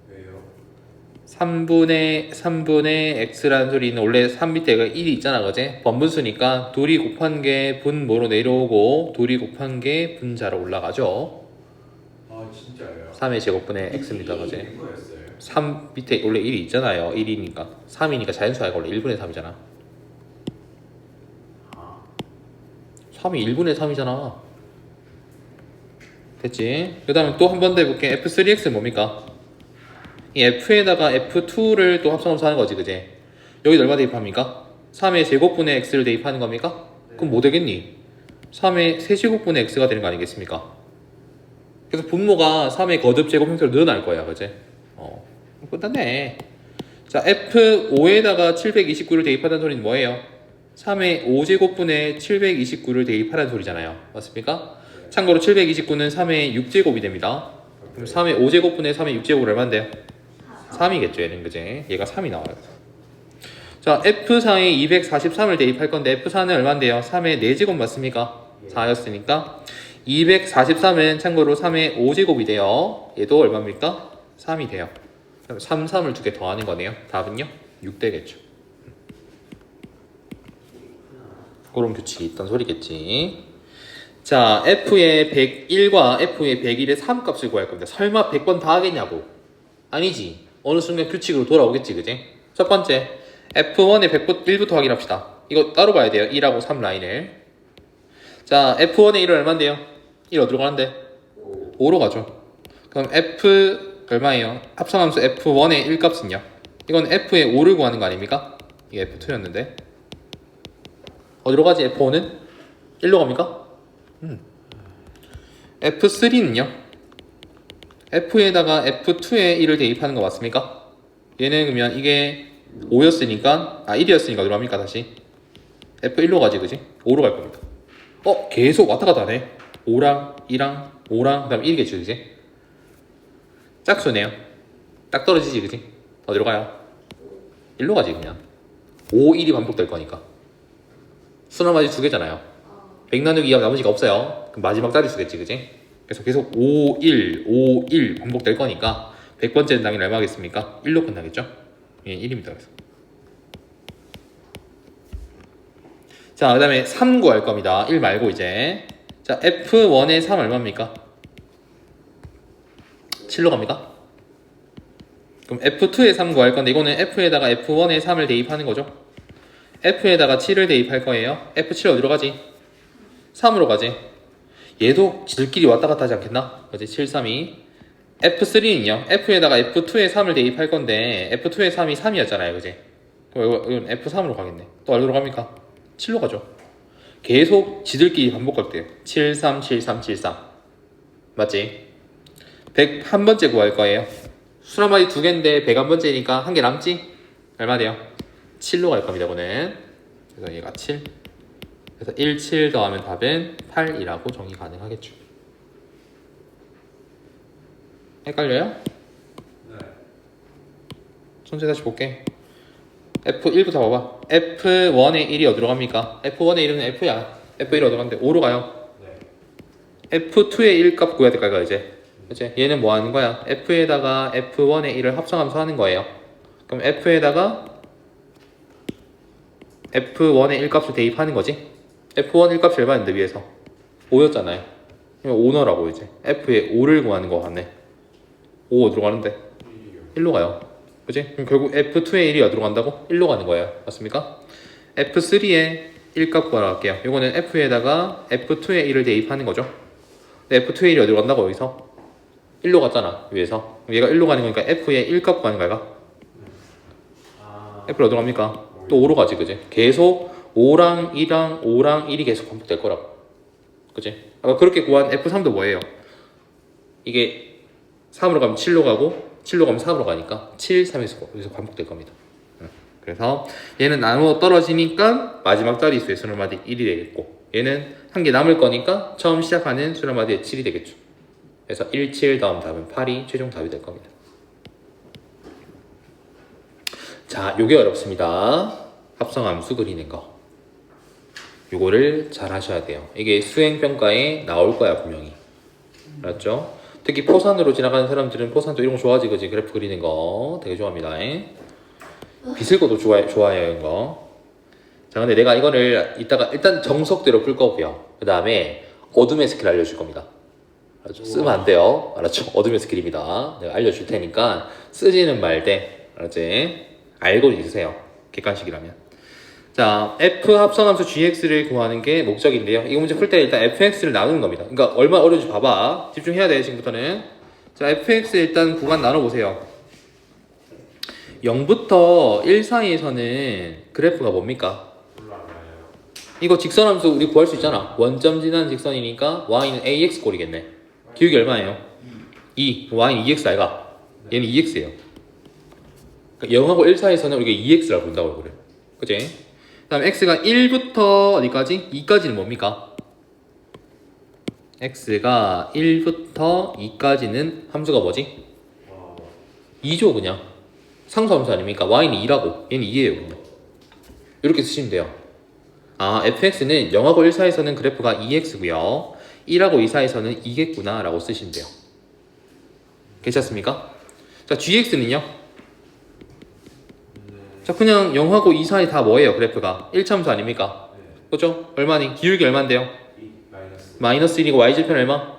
왜요? 3분의 X라는 소리는 원래 3 밑에가 1이 있잖아 그지? 번분수니까 둘이 곱한 게 분모로 내려오고 둘이 곱한 게 분자로 올라가죠. 아 진짜요? 3의 제곱분의 X입니다 그지? 된 거였어요. 3 밑에 원래 1이 있잖아요. 1이니까 3이니까 자연수가 원래 1분의 3이잖아. 아 3이 1분의 3이잖아. 됐지? 그 다음에 또 한 번 더 해볼게. F3X는 뭡니까? 이 F에다가 F2를 또 합성함수 하는 거지 그지? 여기 얼마 대입합니까? 3의 제곱분의 X를 대입하는 겁니까? 그럼 뭐 되겠니? 3의 세제곱분의 X가 되는 거 아니겠습니까? 그래서 분모가 3의 거듭 제곱 형태로 늘어날 거야 그지? 끝났네. 자, F5에다가 729를 대입하는 소리는 뭐예요? 3의 5제곱분의 729를 대입하라는 소리잖아요. 맞습니까? 참고로 729는 3의 6제곱이 됩니다. 그럼 3의 5제곱분의 3의 6제곱은 얼마인데요? 3이겠죠 얘는 그지? 얘가 3이 나와요. 자, F4에 243을 대입할 건데 F4는 얼마인데요? 3의 4제곱 맞습니까? 4였으니까 243은 참고로 3의 5제곱이 돼요. 얘도 얼마입니까? 3이 돼요. 그럼 3, 3을 두 개 더하는 거네요. 답은요? 6 되겠죠. 그런 규칙이 있던 소리겠지. 자, F의 101과 F의 101의 3 값을 구할 겁니다. 설마 100번 다 하겠냐고. 아니지. 어느 순간 규칙으로 돌아오겠지 그지? 첫 번째 F1의 100번 1부터 확인합시다. 이거 따로 봐야 돼요. 1하고 3 라인을. 자, F1의 1은 얼마인데요? 1 어디로 가는데? 5로 가죠. 그럼 F 얼마예요? 합성함수 F1의 1 값은요? 이건 F의 5를 구하는 거 아닙니까? 이게 F2였는데 어디로 가지? F1은? 1로 갑니까? F3는요? F에다가 F2의 1을 대입하는 거 맞습니까? 얘는 그러면 이게 5였으니까 1이었으니까 어디로 갑니까 다시? F1로 가지 그지? 5로 갈 겁니다. 계속 왔다 갔다 하네. 5랑 2랑 5랑 그 다음 1이겠지 그지? 짝수네요. 딱 떨어지지 그지? 어디로 가요? 1로 가지 그냥. 5, 1이 반복될 거니까. 수나마지 두 개잖아요. 100 나누기 2하면 나머지가 없어요. 그럼 마지막 자릿수겠지 그지? 그래서 계속 5, 1, 5, 1 반복될 거니까 100번째는 당연히 얼마겠습니까? 1로 끝나겠죠? 예, 1입니다. 그래서. 자, 그 다음에 3 구할 겁니다. 1 말고 이제. 자, F1의 3 얼마입니까? 7로 갑니까? 그럼 F2의 3 구할 건데 이거는 F에다가 F1의 3을 대입하는 거죠. F에다가 7을 대입할 거예요. F7 어디로 가지? 3으로 가지. 얘도 지들끼리 왔다 갔다 하지 않겠나? 그지? 7, 3, 2. F3는요. F에다가 F2의 3을 대입할 건데 F2의 3이 3이었잖아요. 그지? 그럼 이건 F3으로 가겠네. 또 어디로 갑니까? 7로 가죠. 계속 지들끼리 반복할 때요. 7, 3, 7, 3, 7, 3. 맞지? 101번째 구할 거예요. 수나마지 두 개인데 101번째니까 한 개 남지? 얼마 돼요? 7로 갈 겁니다. 이거는. 그래서 얘가 7. 그래서 1, 7 더하면 답은 8이라고 정의 가능하겠죠. 헷갈려요? 네. 천천히 다시 볼게. F1부터 봐봐. F1의 1이 어디로 갑니까? F1의 1은 F야. F1이 어디로 가는데? 5로 가요. 네. F2의 1 값 구해야 될까 이제. 그치? 얘는 뭐 하는 거야? F에다가 F1의 1을 합성하면서 하는 거예요. 그럼 F에다가 F1의 1 값을 대입하는 거지. F1 1 값이 얼마였는데 위에서? 5였잖아요. 그럼 5 넣으라고 이제. F의 5를 구하는 거 같네. 5 어디로 가는데? 1로 가요. 그치? 그럼 결국 F2의 1이 어디로 간다고? 1로 가는 거예요. 맞습니까? F3의 1 값 구하러 갈게요. 이거는 F에다가 F2의 1을 대입하는 거죠. 근데 F2의 1이 어디로 간다고 여기서? 1로 갔잖아 위에서. 그럼 얘가 1로 가는 거니까 F의 1 값 구하는 거야. F를 어디로 갑니까? 또 5로 가지 그지? 계속 5랑 2랑 5랑 1이 계속 반복될 거라고. 그치? 아까 그렇게 구한 F3도 뭐예요? 이게 3으로 가면 7로 가고 7로 가면 3으로 가니까 7, 3에서 여기서 반복될 겁니다. 그래서 얘는 나누어 떨어지니까 마지막 자릿수의 수렴마디 1이 되겠고 얘는 한 개 남을 거니까 처음 시작하는 수렴마디의 7이 되겠죠. 그래서 1, 7 다음 답은 8이 최종 답이 될 겁니다. 자, 요게 어렵습니다. 합성함수 그리는 거. 요거를 잘 하셔야 돼요. 이게 수행평가에 나올 거야 분명히. 알았죠? 특히 포산으로 지나가는 사람들은 포산도 이런 거 좋아하지 그지? 그래프 그리는 거 되게 좋아합니다. 빗을 것도 좋아해요 이런 거. 자, 근데 내가 이거를 이따가 일단 정석대로 풀 거고요. 그 다음에 어둠의 스킬 알려줄 겁니다. 알았죠? 쓰면 안 돼요. 알았죠? 어둠의 스킬입니다. 내가 알려줄 테니까 쓰지는 말되 알았지? 알고 있으세요. 객관식이라면. 자, F 합성함수 gx를 구하는 게 목적인데요. 이거 문제 풀 때 일단 fx를 나누는 겁니다. 그러니까 얼마나 어려운지 봐봐. 집중해야 돼 지금부터는. 자, fx 일단 구간 나눠보세요. 0부터 1 사이에서는 그래프가 뭡니까? 이거 직선함수 우리 구할 수 있잖아. 원점 지나는 직선이니까 y는 ax 꼴이겠네. 기울기 얼마예요? 2. y는 2x 아이가? 얘는 2x예요. 그러니까 0하고 1 사이에서는 우리가 2x라고 부른다고 그래. 그치? 그 다음 x가 1부터 어디까지? 2까지는 뭡니까? x가 1부터 2까지는 함수가 뭐지? 2죠 그냥. 상수함수 아닙니까? y는 2라고 얘는 2예요. 이렇게 쓰시면 돼요. 아, fx는 0하고 1 사이에서는 그래프가 2x고요 1하고 2 사이에서는 2겠구나 라고 쓰시면 돼요. 괜찮습니까? 자, gx는요? 자, 그냥 0하고 2 사이 다 뭐예요? 그래프가 1차함수 아닙니까? 그렇죠? 얼마니? 기울기 얼마인데요? 마이너스 1이고 y절편 얼마?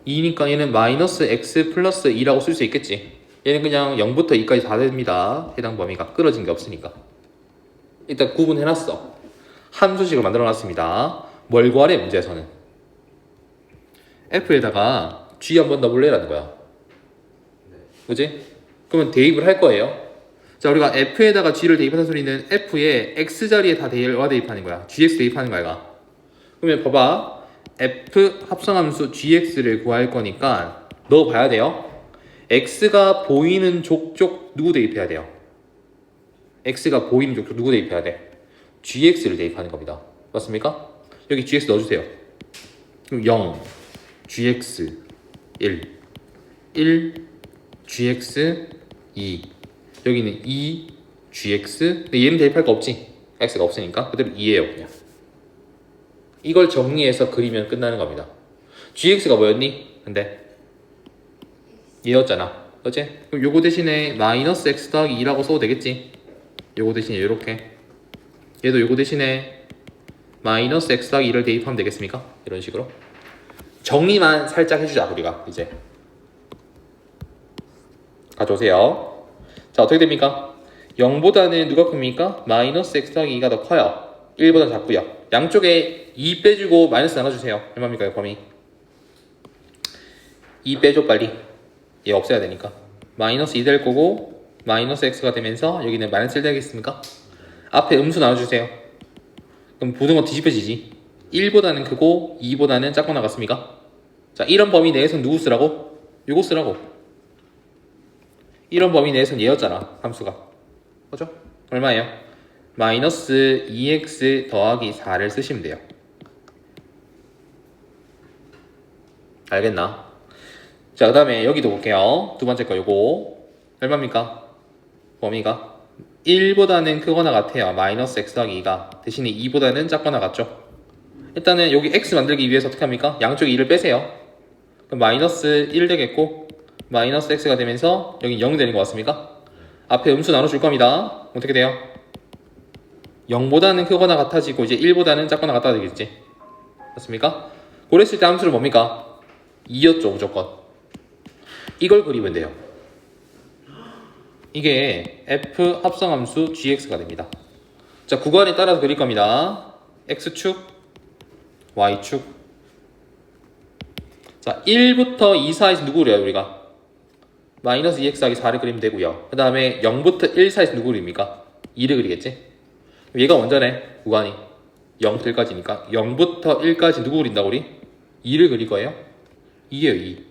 2니까 얘는 마이너스 x 플러스 2라고 쓸 수 있겠지. 얘는 그냥 0부터 2까지 다 됩니다. 해당 범위가 끌어진 게 없으니까. 일단 구분해놨어. 함수식을 만들어놨습니다. 뭘 구하래 문제에서는? f에다가 g 한 번 넣어볼래라는 거야. 그지? 그러면 대입을 할 거예요. 자, 우리가 f에다가 g를 대입하는 소리는 f의 x 자리에 다 대입하는 거야. gx 대입하는 거야, 얘가. 그러면 봐봐. f 합성함수 gx를 구할 거니까 넣어봐야 돼요. x가 보이는 족족 누구 대입해야 돼요? x가 보이는 족족 누구 대입해야 돼? gx를 대입하는 겁니다. 맞습니까? 여기 gx 넣어주세요. 그럼 0, gx 1, gx 2. 여기는 2, gx. 근데 얘는 대입할 거 없지? x가 없으니까 그대로 2예요, 그냥. 이걸 정리해서 그리면 끝나는 겁니다. gx가 뭐였니? 근데 얘였잖아. 그치? 그럼 요거 대신에 마이너스 x 더하기 2라고 써도 되겠지? 요거 대신에 요렇게. 얘도 요거 대신에 마이너스 x 더하기 2를 대입하면 되겠습니까? 이런 식으로. 정리만 살짝 해주자, 우리가 이제. 가져오세요. 자, 어떻게 됩니까? 0보다는 누가 큽니까? 마이너스 x 더하기 2가 더 커요. 1보다 작고요. 양쪽에 2 빼주고 마이너스 나눠주세요. 얼마입니까, 범위? 2 빼줘, 빨리. 얘 없애야 되니까. 마이너스 2 될 거고 마이너스 x가 되면서 여기는 마이너스 1 되겠습니까? 앞에 음수 나눠주세요. 그럼 모든 거 뒤집어지지. 1보다는 크고 2보다는 작고 나갔습니까? 자, 이런 범위 내에서 누구 쓰라고? 요거 쓰라고. 이런 범위 내에서는 얘였잖아, 함수가. 그죠? 얼마예요? 마이너스 2x 더하기 4를 쓰시면 돼요. 알겠나? 자, 그 다음에 여기도 볼게요. 두 번째 거 요거 얼마입니까? 범위가 1보다는 크거나 같아요. 마이너스 x 더하기 2가. 대신에 2보다는 작거나 같죠? 일단은 여기 x 만들기 위해서 어떻게 합니까? 양쪽에 2를 빼세요. 그럼 마이너스 1 되겠고 마이너스 x가 되면서 여기 0 되는 거 같습니까? 앞에 음수 나눠줄 겁니다. 어떻게 돼요? 0보다는 크거나 같아지고 이제 1보다는 작거나 같아지겠지. 맞습니까? 그랬을 때 함수는 뭡니까? 2였죠, 무조건. 이걸 그리면 돼요. 이게 f 합성함수 gx가 됩니다. 자, 구간에 따라서 그릴 겁니다. x축, y축. 자, 1부터 2 사이에서 누구 그려요, 우리가? 마이너스 2x 하기 4를 그리면 되고요. 그 다음에 0부터 1 사이에서 누구 그립니까? 2를 그리겠지? 얘가 먼저네, 구간이. 0부터 1까지니까. 0부터 1까지 누구 그린다고 우리? 2를 그릴 거예요? 2예요, 2.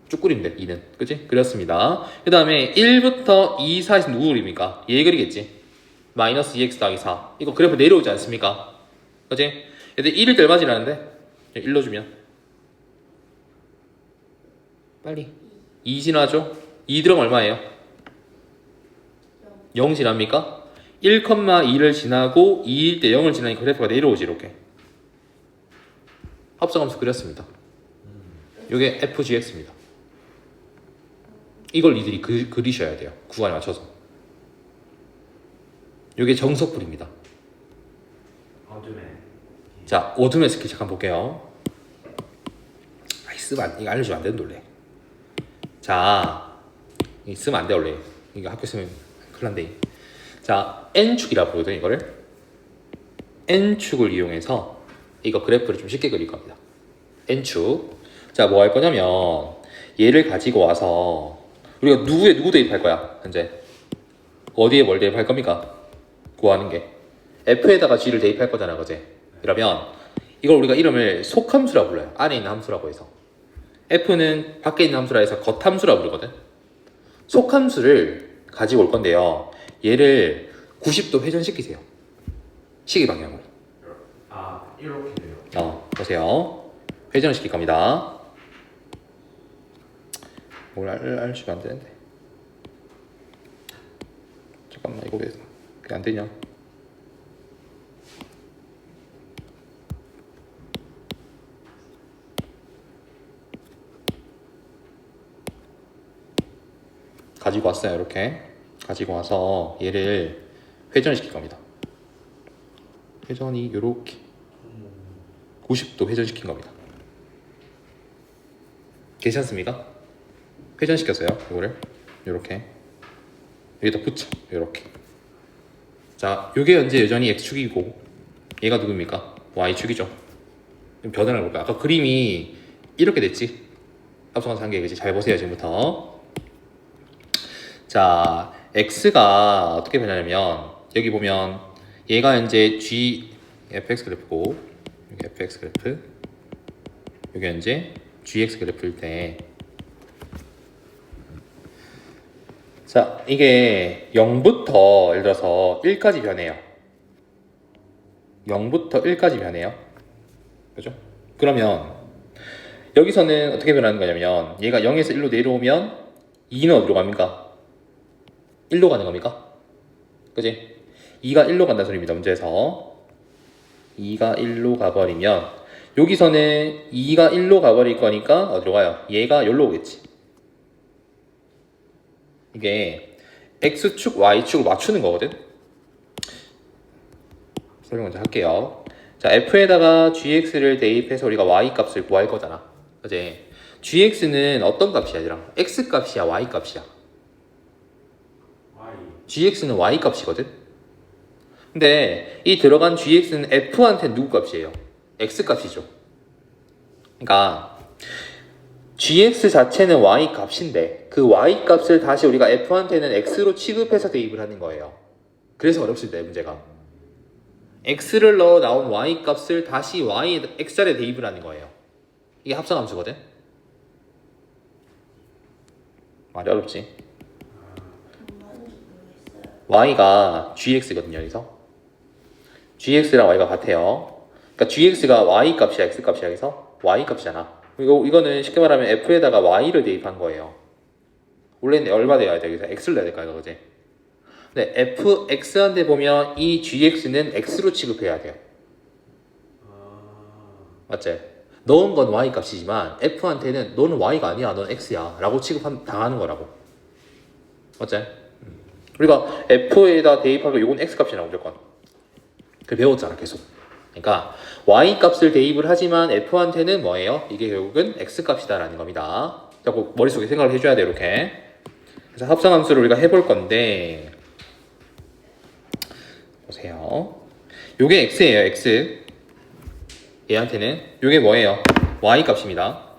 쭉 그리면 돼, 2는. 그치? 그렸습니다. 그 다음에 1부터 2 사이에서 누구 그립니까? 얘 그리겠지? 마이너스 2x 더하기 4. 이거 그래프 내려오지 않습니까? 그치? 근데 1일 때 얼마 지나는데? 1 넣어주면. 빨리. 2 지나죠? 2 들어가면 얼마예요? 0 지납니까? 1,2를 지나고 2일 때 0을 지나니까 그래프가 내려오지, 이렇게. 합성함수 그렸습니다. 이게 FGX입니다. 이걸 니들이 그리셔야 돼요. 구간에 맞춰서. 이게 정석풀입니다. 어둠에. 자, 어둠의 스킬 잠깐 볼게요. 아이, 쓰면 이거 알려주면 안 되는 원래. 자, 이거 쓰면 안 돼, 원래. 이거 학교 쓰면 큰일 난데. 자, N축이라 부르거든요, 이거를. N축을 이용해서 이거 그래프를 좀 쉽게 그릴 겁니다. N축. 자, 뭐 할 거냐면 얘를 가지고 와서 우리가 누구 대입할 거야, 현재? 어디에 뭘 대입할 겁니까? 구하는 게. F에다가 G를 대입할 거잖아, 그제? 그러면 이걸 우리가 이름을 속함수라 불러요. 안에 있는 함수라고 해서. F는 밖에 있는 함수라 해서 겉함수라 부르거든. 속함수를 가지고 올 건데요. 얘를 90도 회전시키세요. 시계 방향으로. 아, 이렇게 돼요. 보세요. 회전을 시킬 겁니다. 뭘 알려주면 안 되는데. 잠깐만, 이거 왜 그게 안 되냐? 가지고 왔어요. 이렇게 가지고 와서 얘를 회전시킬 겁니다. 회전이 이렇게 90도 회전시킨 겁니다. 괜찮습니까? 회전시켰어요. 이거를 이렇게 여기다 붙여. 이렇게. 자, 요게 현재 여전히 x축이고 얘가 누굽니까? y축이죠. 그럼 변화를 볼까요? 아까 그림이 이렇게 됐지? 합성한 상계 그지? 잘 보세요 지금부터. 자, x가 어떻게 변하냐면 여기 보면 얘가 현재 g fx 그래프고 여기 fx 그래프 여기 현재 gx 그래프일 때 자, 이게 0부터 예를 들어서 1까지 변해요. 0부터 1까지 변해요. 그죠? 그러면 여기서는 어떻게 변하는 거냐면 얘가 0에서 1로 내려오면 2는 어디로 갑니까? 1로 가는 겁니까? 그지? 2가 1로 간다는 소리입니다. 문제에서 2가 1로 가버리면 여기서는 2가 1로 가버릴 거니까 어디로 가요? 얘가 여기로 오겠지. 이게 x축, y축을 맞추는 거거든. 설명 먼저 할게요. 자, f에다가 gx를 대입해서 우리가 y 값을 구할 거잖아. 그지? gx는 어떤 값이야, 얘랑? x 값이야, y 값이야? Y. gx는 y 값이거든. 근데 이 들어간 gx는 f한테 누구 값이에요? x 값이죠. 그러니까 gx 자체는 y 값인데 그 y 값을 다시 우리가 f한테는 x로 취급해서 대입을 하는 거예요. 그래서 어렵습니다, 문제가. x를 넣어 나온 y 값을 다시 x자리에 대입을 하는 거예요. 이게 합성함수거든. 말이 어렵지. 뭔지 모르겠어요. y가 gx거든요. 여기서 gx랑 y가 같아요. 그러니까 gx가 y 값이야, x 값이야. 여기서 y 값이잖아. 이거는 쉽게 말하면 f에다가 y를 대입한 거예요. 원래는 얼마 돼야 돼? 여기서 x를 내야 될까, 이거 그지? 근데 fx한테 보면 이 gx는 x로 취급해야 돼요. 맞지? 넣은 건 y 값이지만 f한테는 너는 y가 아니야, 넌 x야 라고 당하는 거라고. 맞지? 우리가 f에다 대입하고 이건 x 값이나 무조건. 그 배웠잖아, 계속. 그러니까 y 값을 대입을 하지만 f한테는 뭐예요? 이게 결국은 x 값이다라는 겁니다. 꼭 머릿속에 생각을 해줘야 돼, 이렇게. 그래서 합성함수를 우리가 해볼 건데 보세요. 요게 x예요, x. 얘한테는 요게 뭐예요? y 값입니다.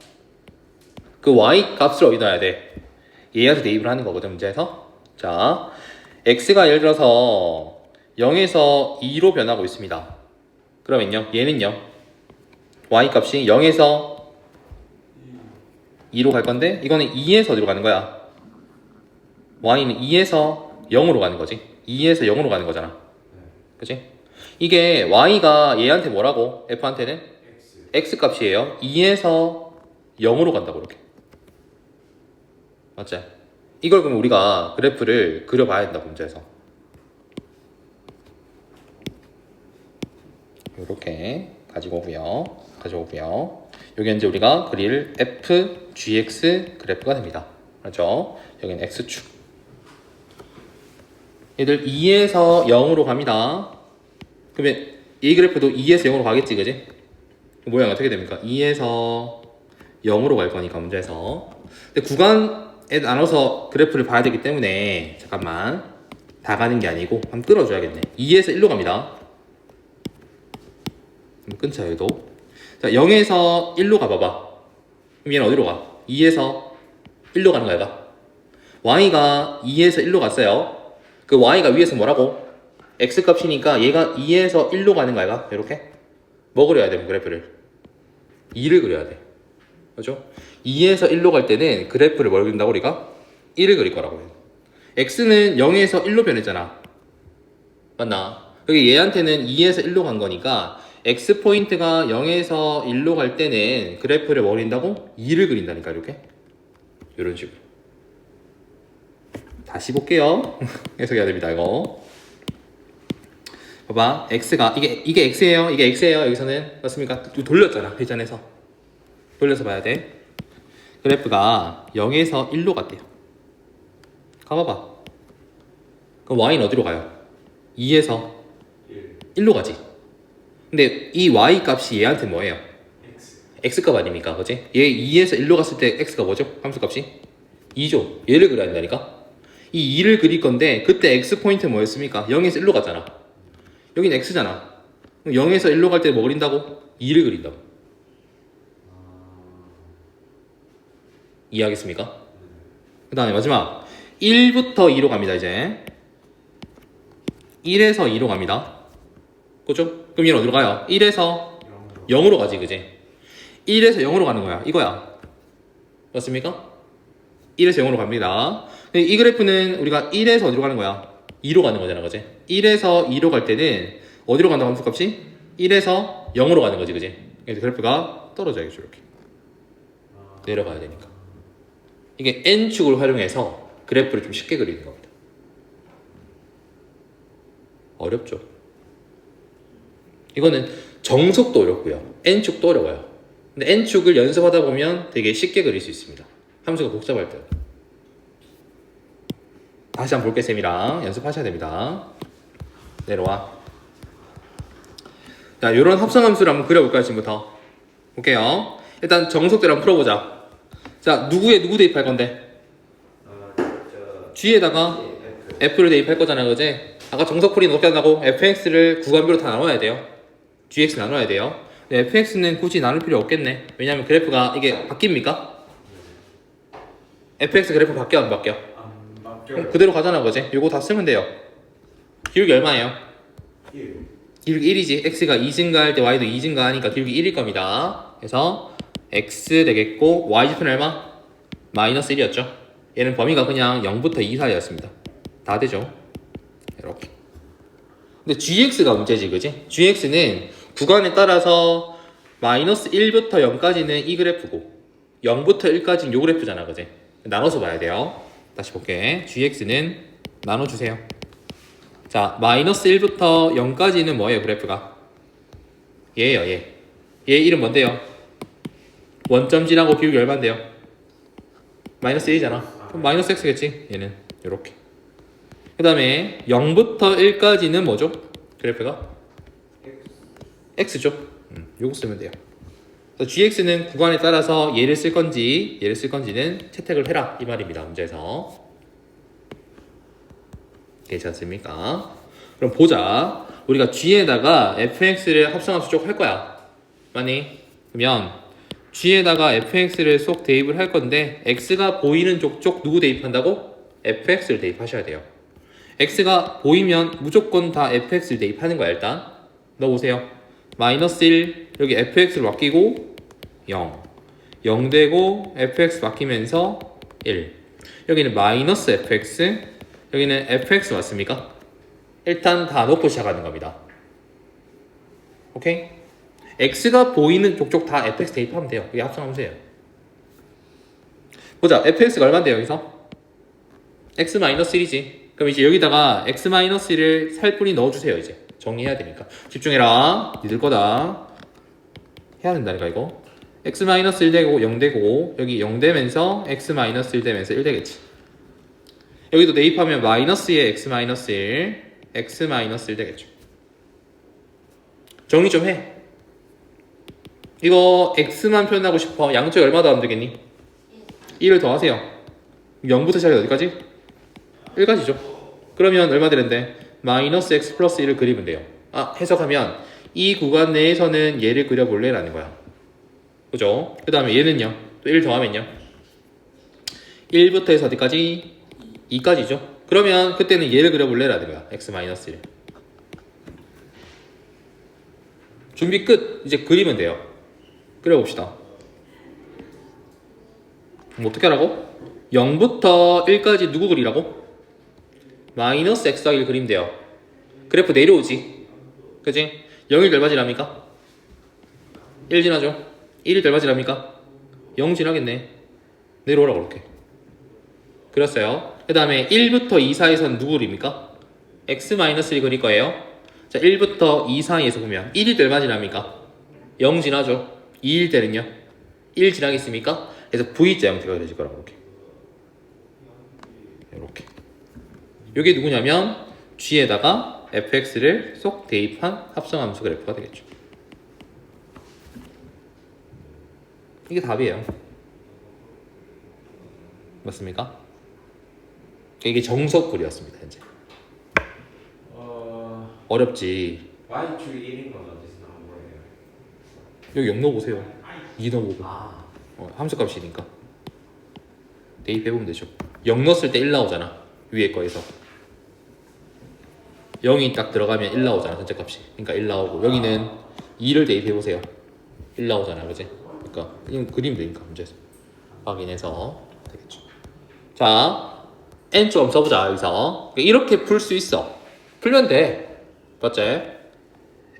그 y 값을 어디다 놔야 돼? 얘한테 대입을 하는 거거든, 문제에서. 자, x가 예를 들어서 0에서 2로 변하고 있습니다. 그러면요, 얘는요, y 값이 0에서 2로 갈 건데 이거는 2에서 어디로 가는 거야? y는 2에서 0으로 가는 거지. 2에서 0으로 가는 거잖아. 그치? 이게 y가 얘한테 뭐라고? f한테는? x 값이에요. 2에서 0으로 간다고, 이렇게. 맞지? 이걸 그럼 우리가 그래프를 그려봐야 된다, 문제에서. 이렇게 가져오고요. 여기 이제 우리가 그릴 f, gx 그래프가 됩니다. 그렇죠? 여기는 x축. 얘들 2에서 0으로 갑니다. 그러면 이 그래프도 2에서 0으로 가겠지, 그지? 모양이 어떻게 됩니까? 2에서 0으로 갈 거니까, 문제에서. 근데 구간에 나눠서 그래프를 봐야 되기 때문에 잠깐만, 다 가는 게 아니고 한번 끌어줘야겠네. 2에서 1로 갑니다. 끊자, 얘도. 자, 0에서 1로 가봐봐. 그럼 얘는 어디로 가? 2에서 1로 가는 거야, 얘가. y가 2에서 1로 갔어요. 그 y가 위에서 뭐라고? x 값이니까 얘가 2에서 1로 가는 거야, 얘가. 이렇게. 뭐 그려야 돼, 그래프를? 2를 그려야 돼. 그렇죠? 2에서 1로 갈 때는 그래프를 뭘 그린다고, 우리가? 1을 그릴 거라고요. x는 0에서 1로 변했잖아. 맞나? 여기 얘한테는 2에서 1로 간 거니까 x 포인트가 0에서 1로 갈 때는 그래프를 뭐 그린다고? 2를 그린다니까, 이렇게. 이런 식으로. 다시 볼게요. 해석해야 됩니다, 이거. 봐봐, x가 이게 x예요, 이게 x예요. 여기서는 맞습니까? 돌렸잖아, 회전해서. 돌려서 봐야 돼. 그래프가 0에서 1로 갔대요. 가봐봐. 그럼 y는 어디로 가요? 2에서 1로 가지. 근데 이 y 값이 얘한테 뭐예요? x 값 아닙니까? 그치? 얘 2에서 1로 갔을 때 x가 뭐죠? 함수 값이? 2죠. 얘를 그려야 된다니까? 이 2를 그릴 건데 그때 x 포인트 뭐였습니까? 0에서 1로 갔잖아. 여기는 x잖아. 그럼 0에서 1로 갈 때 뭐 그린다고? 2를 그린다고. 이해하겠습니까? 그 다음에 마지막 1부터 2로 갑니다. 이제 1에서 2로 갑니다. 그죠? 그럼 얘는 어디로 가요? 1에서 0으로 가지, 그지? 1에서 0으로 가는 거야. 이거야. 맞습니까? 1에서 0으로 갑니다. 이 그래프는 우리가 1에서 어디로 가는 거야? 2로 가는 거잖아, 그지? 1에서 2로 갈 때는 어디로 간다고 함수값이? 1에서 0으로 가는 거지, 그지? 그래서 그래프가 떨어져야겠죠, 이렇게. 내려가야 되니까. 이게 n축을 활용해서 그래프를 좀 쉽게 그리는 겁니다. 어렵죠? 이거는 정석도 어렵고요. n축도 어려워요. 근데 n축을 연습하다 보면 되게 쉽게 그릴 수 있습니다. 함수가 복잡할 때. 다시 한번 볼게, 쌤이랑 연습하셔야 됩니다. 내려와. 자, 요런 합성함수를 한번 그려볼까요, 지금부터? 볼게요. 일단 정석대로 한번 풀어보자. 자, 누구에 누구 대입할 건데? G에다가 F를 대입할 거잖아, 그지? 아까 정석풀이는 어떻게 한다고? fx를 구간별로 다 나눠야 돼요. gx 나눠야 돼요. 근데 fx는 굳이 나눌 필요 없겠네. 왜냐면 그래프가 이게 바뀝니까? fx 그래프 바뀌어 안 바뀌어? 안 그럼 바뀌어요. 그대로 가잖아, 그지? 요거 다 쓰면 돼요. 기울기 얼마예요? 1. 기울기 1이지. x가 2 증가할 때 y도 2 증가하니까 기울기 1일 겁니다. 그래서 x 되겠고 y좌표는 얼마? 마이너스 1이었죠. 얘는 범위가 그냥 0부터 2 사이였습니다. 다 되죠. 이렇게. 근데 gx가 문제지, 그지? gx는 구간에 따라서 마이너스 1부터 0까지는 이 그래프고 0부터 1까지는 요 그래프잖아, 그지? 나눠서 봐야 돼요. 다시 볼게. gx는 나눠주세요. 자, 마이너스 1부터 0까지는 뭐예요, 그래프가? 얘예요, 얘. 얘 이름 뭔데요? 원점지라고 기울기 얼마인데요? 마이너스 1이잖아. 그럼 마이너스 x겠지? 얘는 요렇게. 그 다음에 0부터 1까지는 뭐죠? 그래프가? x죠. 요거 쓰면 돼요. 그래서 gx는 구간에 따라서 얘를 쓸 건지 얘를 쓸 건지는 채택을 해라 이 말입니다. 문제에서. 괜찮습니까? 그럼 보자. 우리가 g에다가 fx를 합성함수 쪽 할 거야. 맞니? 그러면 g에다가 fx를 쏙 대입을 할 건데 x가 보이는 쪽 누구 대입한다고? fx를 대입하셔야 돼요. x가 보이면 무조건 다 fx를 대입하는 거야. 일단 넣어보세요. 마이너스 1 여기 fx를 맡기고 0 되고 fx 맡기면서 1 여기는 마이너스 fx 여기는 fx 맞습니까? 일단 다 넣고 시작하는 겁니다. 오케이? x가 보이는 쪽 다 fx 대입하면 돼요. 이게 합성함수예요. 보자. fx가 얼마인데요 여기서? x-1이지. 그럼 이제 여기다가 x-1을 살뿐히 넣어주세요. 이제 정리해야 되니까 집중해라. 니들 거다. 해야 된다니까 이거. x-1 되고 0 되고 여기 0 되면서 x-1 되면서 1 되겠지. 여기도 대입하면 마이너스에 x-1 x-1 되겠죠. 정리 좀 해. 이거 x만 표현하고 싶어. 양쪽에 얼마 더하면 되겠니? 1을 더하세요. 0부터 시작해 어디까지? 1까지죠. 그러면 얼마 되는데? 마이너스 x 플러스 1을 그리면 돼요. 아, 해석하면 이 구간 내에서는 얘를 그려볼래? 라는 거야. 그죠? 그 다음에 얘는요. 또 1 더하면요. 1부터 해서 어디까지? 2까지죠. 그러면 그때는 얘를 그려볼래? 라는 거야. x-1. 준비 끝. 이제 그리면 돼요. 그려봅시다. 그럼 어떻게 하라고? 0부터 1까지 누구 그리라고? 마이너스 x와 1 그리면 돼요. 그래프 내려오지. 그치? 0일 얼마 지납니까? 1 지나죠? 1일 얼마 지납니까? 0 지나겠네. 내려오라고 그렇게. 그렸어요. 그 다음에 1부터 2 사이에서는 누구 그립니까? x-1 그릴 거예요. 자, 1부터 2 사이에서 보면 1일 얼마 지납니까? 0 지나죠? 2일 때는요? 1 지나겠습니까? 그래서 V자 형태가 되실 거라고 이렇게. 이렇게. 이게 누구냐면 G에다가 fx를 쏙 대입한 합성함수 그래프가 되겠죠. 이게 답이에요. 맞습니까? 이게 정석글이었습니다. 현재 어렵지. y축이 1인 건 어디서 나온 거예요? 여기 0 넣어보세요. 2 넣어보고 아, 함수값이니까 대입해보면 되죠. 0 넣었을 때 1 나오잖아. 위에 거에서 0이 딱 들어가면 1 나오잖아. 전체값이. 그러니까 1 나오고 여기는 2를 대입해보세요. 1 나오잖아. 그지? 그러니까 이건 그리면 되니까 문제에서 확인해서 되겠죠. 자, n 좀 써보자. 여기서 이렇게 풀 수 있어. 풀면 돼. 맞지?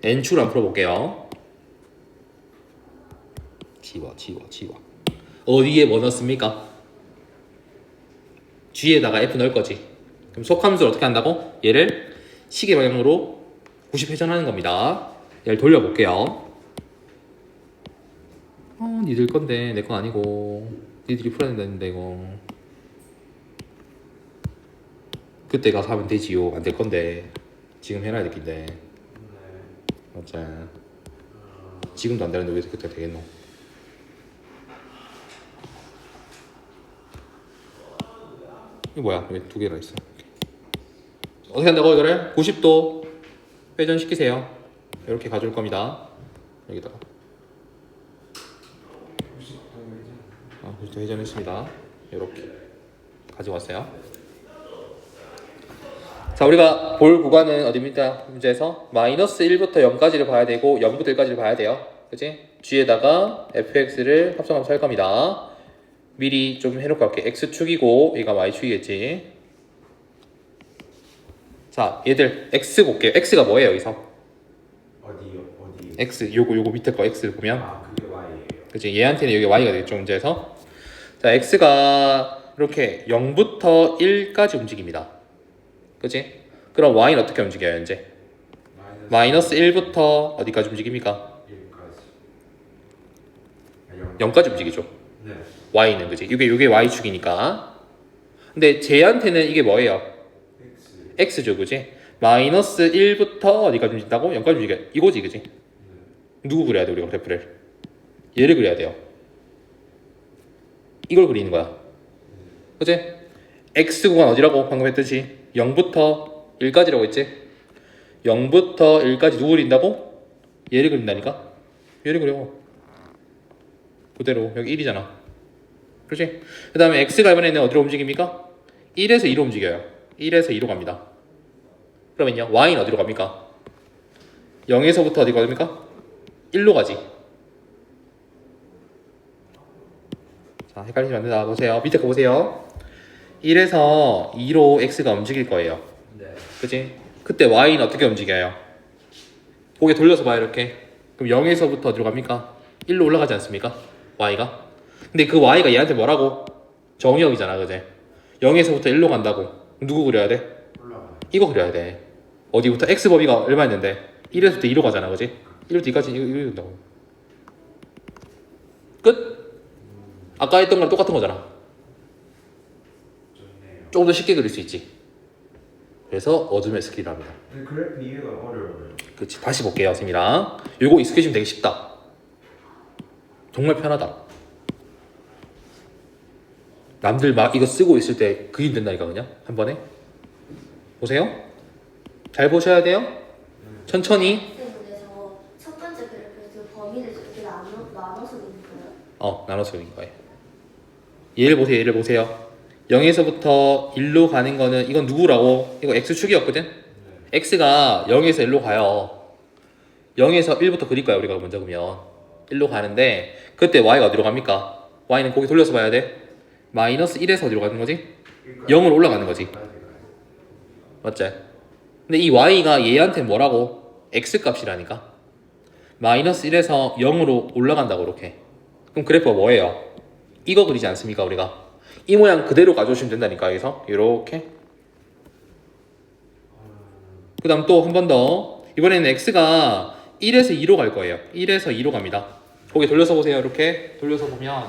n축을 한번 풀어볼게요. 지워. 어디에 뭐 넣습니까? G에다가 F 넣을 거지. 그럼 속함수를 어떻게 한다고? 얘를 시계 방향으로 90회전하는 겁니다. 얘를 돌려볼게요. 니들 건데 내 건 아니고 니들이 풀어야 된다는데 이거 그때 가서 하면 되지요. 안 될 건데 지금 해놔야 될 건데 맞지? 지금도 안 되는데 왜 그때 되겠노? 이거 뭐야? 왜 두 개나 있어? 어떻게 한다고 이거를? 90도 회전시키세요. 이렇게 가져올 겁니다. 여기다가 90도 회전했습니다. 이렇게 가져왔어요. 자, 우리가 볼 구간은 어디입니까? 문제에서 마이너스 1부터 0까지를 봐야 되고 0부터 1까지를 봐야 돼요. 그치? G에다가 fx를 합성함수 할 겁니다. 미리 좀 해놓고 갈게. x축이고 얘가 y축이겠지. 자, 얘들 x 볼게요. x가 뭐예요 여기서? 어디? x 요거 밑에 거 x 보면 아, 그게 y예요. 그치? 얘한테는 여기 y가 되겠죠 문제에서. 자, x가 이렇게 0부터 1까지 움직입니다. 그치? 그럼 y는 어떻게 움직여요 이제? 마이너스 1부터 어디까지 움직입니까? 1까지. 0까지 움직이죠. 네. y는 그치? 이게 y축이니까. 근데 쟤한테는 이게 뭐예요? x. x죠, 그지? 마이너스 1부터 어디까지 움직인다고? 0까지 움직여. 이거지, 그지? 누구 그려야 돼, 우리가 그래프를? 얘를 그려야 돼요. 이걸 그리는 거야. 그지? x 구간 어디라고 방금 했듯이 0부터 1까지라고 했지? 0부터 1까지 누구 그린다고? 얘를 그린다니까? 얘를 그려. 그대로 여기 1이잖아. 그렇지? 그 다음에 x가 이번에는 어디로 움직입니까? 1에서 2로 움직여요. 1에서 2로 갑니다. 그러면요 y는 어디로 갑니까? 0에서부터 어디 갑니까? 1로 가지. 자, 헷갈리면 안 된다. 보세요. 밑에 거 보세요. 1에서 2로 x가 움직일 거예요. 네. 그치? 그때 y는 어떻게 움직여요? 고개 돌려서 봐요 이렇게. 그럼 0에서부터 어디로 갑니까? 1로 올라가지 않습니까? y가. 근데 그 y가 얘한테 뭐라고? 정의역이잖아, 그제? 0에서부터 1로 간다고. 누구 그려야 돼? 올라가. 이거 그려야 돼. 어디부터? x 범위가 얼마였는데? 1에서부터 2로 가잖아, 그지? 1부터 2까지 이거 된다고. 끝? 아까 했던 거랑 똑같은 거잖아. 좋네요. 조금 더 쉽게 그릴 수 있지. 그래서 어둠의 스킬이랍니다. 근데 그래프 이해가 어려워요. 그치, 다시 볼게요, 선생님이랑. 요거 익숙해지면 되게 쉽다. 정말 편하다. 남들 막 이거 쓰고 있을 때 그림 된다니까 그냥 한 번에. 보세요. 잘 보셔야 돼요. 천천히. 근데 첫 번째 그래프에서 범위를 이렇게 나눠서 있는 거예요? 나눠서 그린 거예요. 얘를 보세요. 얘를 보세요. 0에서부터 1로 가는 거는 이건 누구라고? 이거 x축이었거든. x가 0에서 1로 가요. 0에서 1부터 그릴 거야 우리가 먼저 그러면 1로 가는데 그때 y가 어디로 갑니까? y는 고개 돌려서 봐야 돼. 마이너스 1에서 어디로 가는 거지? 0으로 올라가는 거지. 맞지? 근데 이 y가 얘한테 뭐라고? x 값이라니까. 마이너스 1에서 0으로 올라간다고 이렇게. 그럼 그래프가 뭐예요? 이거 그리지 않습니까 우리가? 이 모양 그대로 가져오시면 된다니까 여기서 이렇게. 그 다음 또 한 번 더. 이번에는 x가 1에서 2로 갈 거예요. 1에서 2로 갑니다. 고개 돌려서 보세요. 이렇게 돌려서 보면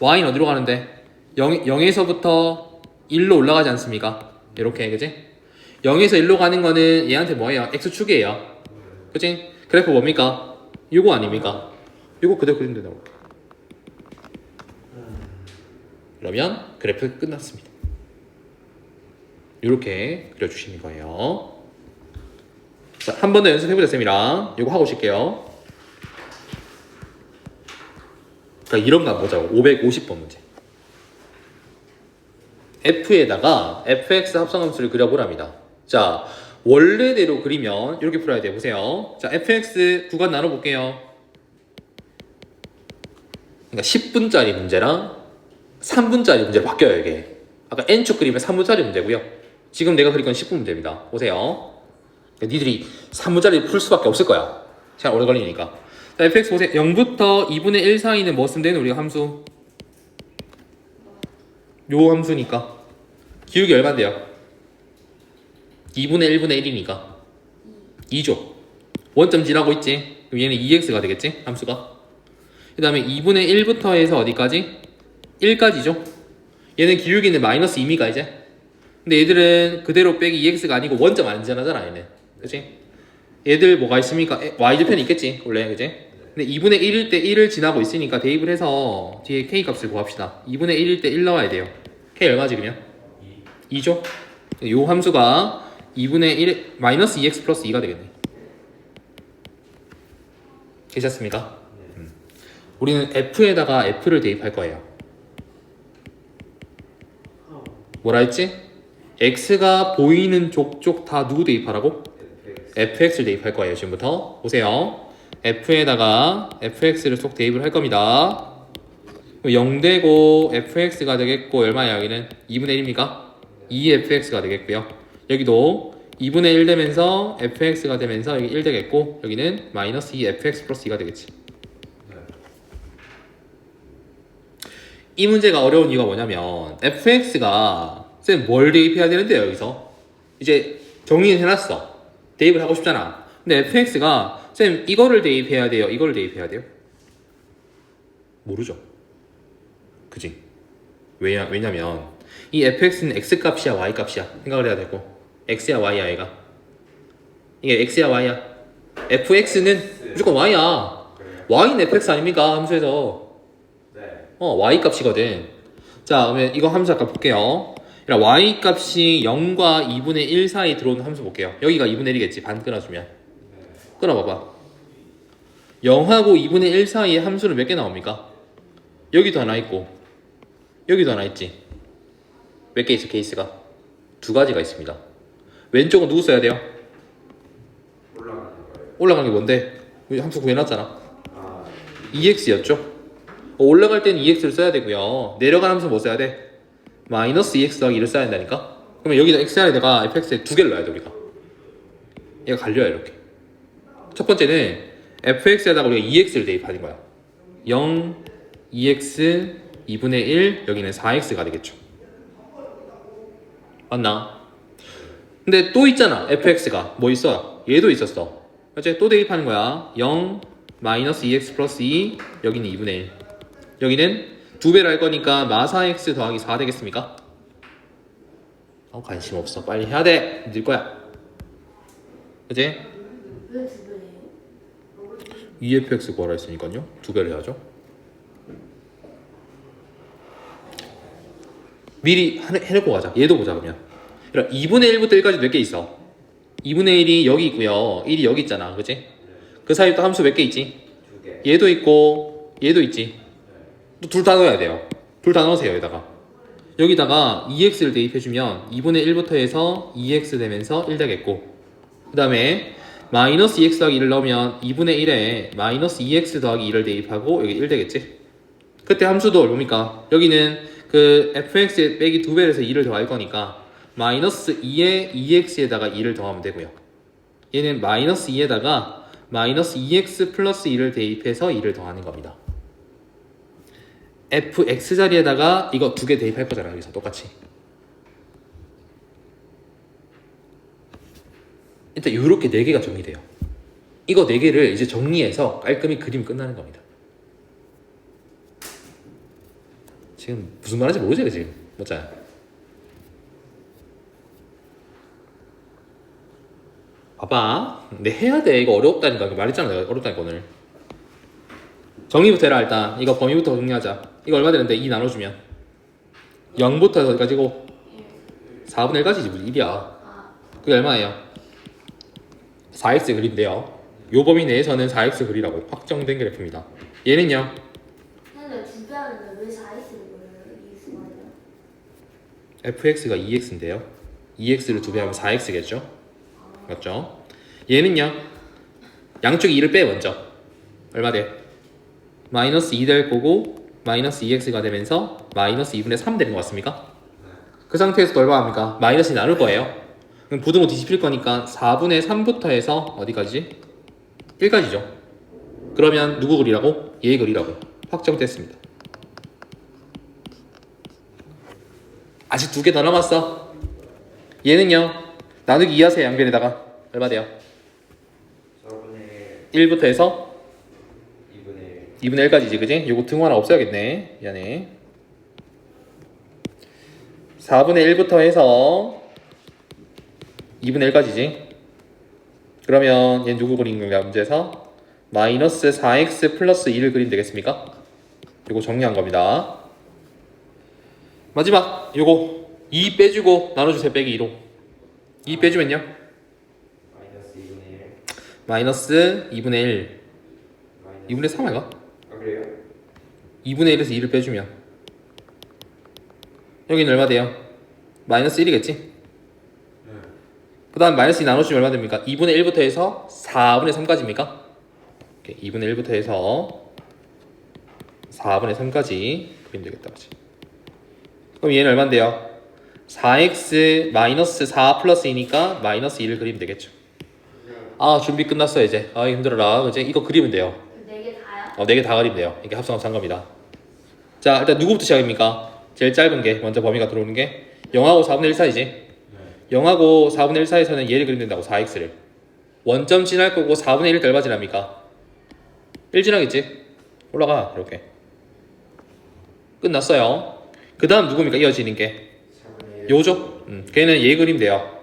y는 어디로 가는데? 0에서부터 1로 올라가지 않습니까? 이렇게, 그지? 0에서 1로 가는 거는 얘한테 뭐예요? x축이에요. 그지? 그래프 뭡니까? 요거 아닙니까? 요거 그대로 그리면 된다고. 그러면 그래프 끝났습니다. 이렇게 그려주시는 거예요. 자, 한 번 더 연습해보자 쌤이랑. 이거 하고 오실게요. 그러니까 이런 거 한번 보자고. 550번 문제. f에다가 fx 합성함수를 그려보랍니다. 자, 원래대로 그리면 이렇게 풀어야 돼요. 보세요. 자, fx 구간 나눠볼게요. 그러니까 10분짜리 문제랑 3분짜리 문제로 바뀌어요, 이게. 아까 n축 그리면 3분짜리 문제고요. 지금 내가 그린 건 10분 문제입니다. 보세요. 그러니까 니들이 3분짜리 풀 수밖에 없을 거야. 시간 오래 걸리니까. 자, fx 보세요. 0부터 2분의 1 사이는 뭐 쓰면 되는 우리가 함수? 요 함수니까. 기울기 얼마인데요? 2분의 1분의 1이니까 2죠. 원점 지나고 있지? 그럼 얘는 2x가 되겠지? 함수가. 그 다음에 2분의 1부터 해서 어디까지? 1까지죠. 얘는 기울기는 마이너스 2미가 이제. 근데 얘들은 그대로 빼기 2x가 아니고 원점 안 지나잖아 얘는. 그치? 얘들 뭐가 있습니까? y좌편이 있겠지 원래. 그치? 근데 2분의 1일 때 1을 지나고 있으니까 대입을 해서 뒤에 k 값을 구합시다. 2분의 1일 때 1 나와야 돼요. k 얼마지 그러면? 2죠? 요 함수가 2분의 1 마이너스 2x 플러스 2가 되겠네. 괜찮습니까? 우리는 f에다가 f를 대입할 거예요. 뭐라 했지? x가 보이는 족족 다 누구 대입하라고? fx를 대입할 거예요. 지금부터 보세요. f에다가 fx를 쏙 대입을 할 겁니다. 0 되고 fx가 되겠고 얼마야 여기는? 2분의 1입니까? 2fx가 되겠고요. 여기도 2분의 1 되면서 fx가 되면서 여기 1 되겠고 여기는 마이너스 2fx 플러스 2가 되겠지. 이 문제가 어려운 이유가 뭐냐면 fx가 쌤 뭘 대입해야 되는데요 여기서 이제 정리는 해놨어. 대입을 하고 싶잖아. 근데 fx가 쌤 이거를 대입해야 돼요 이거를 대입해야 돼요? 모르죠. 그지? 왜냐면 이 fx는 x값이야 y값이야 생각을 해야 되고 x야 y야 얘가. 이게 x야 y야. fx는 무조건 y야. y는 fx 아닙니까 함수에서. y 값이거든. 자, 그러면 이거 함수 아까 볼게요. y 값이 0과 2분의 1 사이 들어오는 함수 볼게요. 여기가 2분의 1이겠지. 반 끊어주면. 끊어봐봐. 0하고 2분의 1 사이에 함수는 몇 개 나옵니까? 여기도 하나 있고 여기도 하나 있지. 몇 개 있어 케이스가? 두 가지가 있습니다. 왼쪽은 누구 써야 돼요? 올라가는 게 뭔데? 우리 함수 구해놨잖아. 2x였죠? 올라갈 때는 2x를 써야 되고요. 내려가는 함수 뭐 써야 돼? 마이너스 2x 더하기 1을 써야 된다니까? 그러면 여기다 x 안에다가 fx에 두 개를 넣어야 돼 우리가. 얘가 갈려요 이렇게. 첫 번째는 fx에다가 우리가 2x를 대입하는 거야. 0, 2x, 2분의 1, 여기는 4x가 되겠죠. 맞나? 근데 또 있잖아 fx가. 뭐 있어? 얘도 있었어. 그치? 또 대입하는 거야. 0, 마이너스 2x 플러스 2, 여기는 2분의 1. 여기는 두 배를 할 거니까 마사x 더하기 4 되겠습니까? 관심 없어. 빨리 해야 돼. 늘 거야. 그치? 왜 두 배예요? 2fx 구하라 했으니까요. 두 배를 해야죠. 미리 해놓고 가자. 얘도 보자 그러면. 2분의 1부터 1까지 몇 개 있어? 2분의 1이 여기 있고요. 1이 여기 있잖아. 그치? 그 사이에 또 함수 몇 개 있지? 얘도 있고 얘도 있지. 둘 다 넣어야 돼요. 둘 다 넣으세요 여기다가. 여기다가 2x를 대입해주면 2분의 1부터 해서 2x 되면서 1 되겠고 그 다음에 마이너스 2x 더하기 1을 넣으면 2분의 1에 마이너스 2x 더하기 2를 대입하고 여기 1 되겠지. 그때 함수도 뭡니까? 여기는 그 fx에 빼기 2배를 해서 2를 더할 거니까 마이너스 2에 2x에다가 2를 더하면 되고요. 얘는 마이너스 2에다가 마이너스 2x 플러스 2를 대입해서 2를 더하는 겁니다. fx 자리에다가 이거 두 개 대입할 거잖아 여기서 똑같이. 일단 이렇게 4개가 정리돼요. 이거 4개를 이제 정리해서 깔끔히 그리면 끝나는 겁니다. 지금 무슨 말인지 모르지 지금? 맞잖아. 봐봐. 근데 해야 돼. 이거 어렵다니까. 말했잖아 내가 어렵다니까 오늘. 정리부터 해라 일단. 이거 범위부터 정리하자. 이거 얼마 되는데 2 나눠주면 0부터 해서 어디까지고 4분의 1까지지 무슨 1이야. 아, 그게 얼마예요? 4x 그린데요. 요 범위 내에서는 4x 그리라고 확정된 그래프입니다. 얘는요? 근데 두 배 하는데 왜 4x를 보여요? 이 수가 아니라. fx가 2x인데요. 2x를 2배 하면 4x겠죠? 맞죠? 얘는요? 양쪽에 2를 빼 먼저. 얼마 돼? 마이너스 2 될 거고 마이너스 2x가 되면서 마이너스 2분의 3 되는 것 같습니까? 그 상태에서 얼마 합니까? 마이너스 2 나눌 거예요. 그럼 부등호 뒤집힐 거니까 4분의 3부터 해서 어디까지? 1까지죠. 그러면 누구 그리라고? 얘 그리라고 확정됐습니다. 아직 2개 더 남았어. 얘는요 나누기 2 하세요. 양변에다가 얼마 돼요? 4분의 1부터 해서 2분의 2분의 1까지지 그지? 요거 등호 하나 없애야겠네. 미안해. 4분의 1부터 해서 2분의 1까지지. 그러면 얘 누구 그린 건가 문제에서? 마이너스 4x 플러스 2를 그리면 되겠습니까? 요거 정리한 겁니다. 마지막 요거 2 빼주고 나눠주세요. 빼기 2로 2 빼주면요? 마이너스 2분의 1 마이너스 2분의 1 마이너스 2분의 3 아이가? 아 그래요? 2분의 1에서 2를 빼주면 여기는 얼마 돼요? 마이너스 1이겠지? 네. 그 다음 마이너스 2 나눠주면 얼마 됩니까? 2분의 1부터 해서 4분의 3까지입니까? 2분의 1부터 해서 4분의 3까지 그리면 되겠다. 그치? 그럼 얘는 얼마인데요? 4x 마이너스 4 플러스 2니까 마이너스 2를 그리면 되겠죠. 아 준비 끝났어 이제. 아 힘들어라. 이제 이거 그리면 돼요. 그 4개 다요? 4개 다 그리면 돼요. 이게 합성합산 겁니다. 자 일단 누구부터 시작입니까? 제일 짧은 게 먼저 범위가 들어오는 게 0하고 4분의 1 사이지. 네. 0하고 4분의 1 사이에서는 얘를 그리면 된다고. 4x를 원점 지날 거고 4분의 1을 얼마 지납니까? 1 지나겠지? 올라가 이렇게 끝났어요. 그 다음 누굽니까? 이어지는 게 4분의 1 요죠? 걔는 얘 그리면 돼요.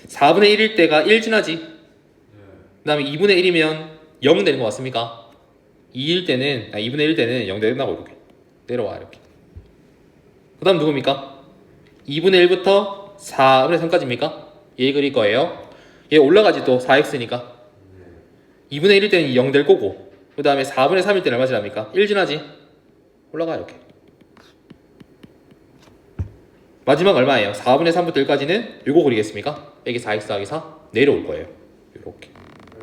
4분의 1일 때가 1 지나지. 네. 그 다음에 2분의 1이면 0 되는 거 맞습니까? 2일 때는 2분의 1 때는 0 된다고. 이렇게 내려와 이렇게. 그 다음 누굽니까? 2분의 1부터 4분의 3까지입니까? 얘 그릴 거예요. 얘 올라가지 또 4x니까 2분의 1일 때는 0 될 거고 그 다음에 4분의 3일 때는 얼마 지납니까? 1 지나지. 올라가 이렇게. 마지막 얼마예요? 4분의 3부터 1까지는 요거 그리겠습니까? 빼기 4x 더하기 4 내려올 거예요. 요렇게.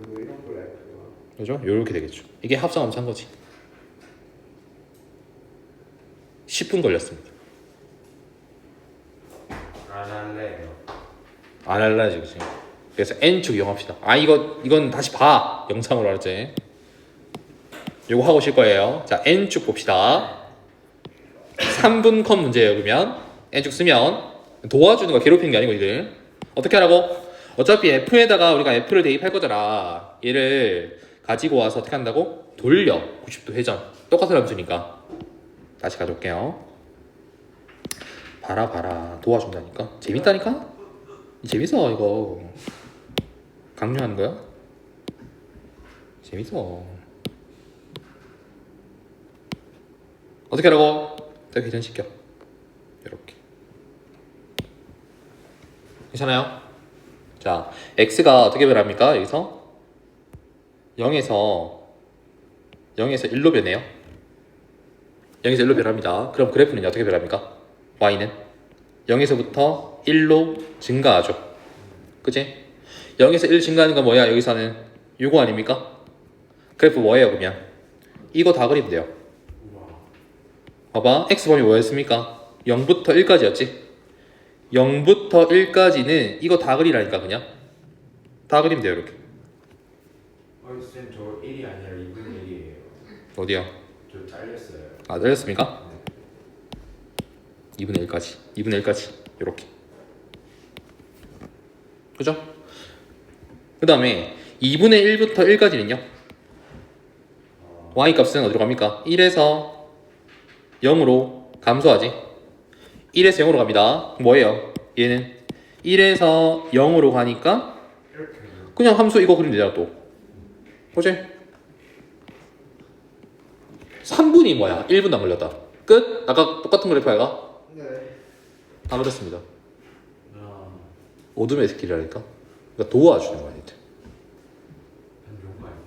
뭐 이런 걸 할게요. 그죠? 요렇게 되겠죠. 이게 합성하면서 한 거지. 10분 걸렸습니다. 안 할래요. 안 할라지 그치? 그래서 n축 이용합시다. 아 이건 다시 봐. 영상으로 알았지? 요거 하고 오실 거예요. 자 n축 봅시다. 3분 컷 문제예요. 그러면 n축 쓰면 도와주는 거 괴롭히는 게 아니고 이들 어떻게 하라고? 어차피 f에다가 우리가 f를 대입할 거잖아. 얘를 가지고 와서 어떻게 한다고? 돌려 90도 회전. 똑같은 함수니까 다시 가져올게요. 봐라 도와준다니까. 재밌다니까? 재밌어 이거. 강요하는 거야? 재밌어. 어떻게 하라고? 딱 회전시켜. 이렇게. 괜찮아요? 자, x가 어떻게 변합니까? 여기서 0에서 1로 변해요. 0에서 1로 변합니다. 그럼 그래프는 어떻게 변합니까? y는 0에서부터 1로 증가하죠. 그치? 0에서 1 증가하는 건 뭐야? 여기서는 요거 아닙니까? 그래프 뭐예요 그러면? 이거 다 그리면 돼요. 우와. 봐봐 x번이 뭐였습니까? 0부터 1까지였지? 0부터 1까지는 이거 다 그리라니까. 그냥 다 그리면 돼요. 이렇게. 쌤 저 1이 아니라 2분의 1이에요. 어디요? 저 잘렸어요. 아 잘렸습니까? 2분의 1까지 이렇게. 그죠? 그 다음에 2분의 1부터 1까지는요 y 값은 어디로 갑니까? 1에서 0으로 감소하지. 1에서 0으로 갑니다. 뭐예요? 얘는 1에서 0으로 가니까 이렇게 그냥 함수 이거 그리면 되잖아 또. 그치? 3분이 뭐야? 1분도 안 걸렸다. 끝? 아까 똑같은 그래프 아이가? 네. 다 그랬습니다. 아 어둠의 스킬이라니까. 그러니까 도와주는 거야 얘들. 안 좋은 거 아니에요?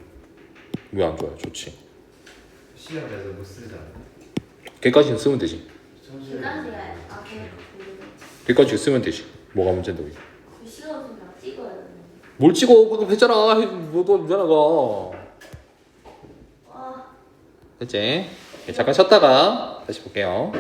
왜 안 좋아요? 좋지. 시험에서 못 쓰잖아. 걔까지는 쓰면 되지. 기간제가 걔는 걔까지 쓰면 되지. 뭐가 문제인데? 그 시간을 다 찍어야 되는. 뭘 찍어? 그거 했잖아. 뭐도 문제나 가. 와. 됐지? 잠깐 쉬었다가 다시 볼게요.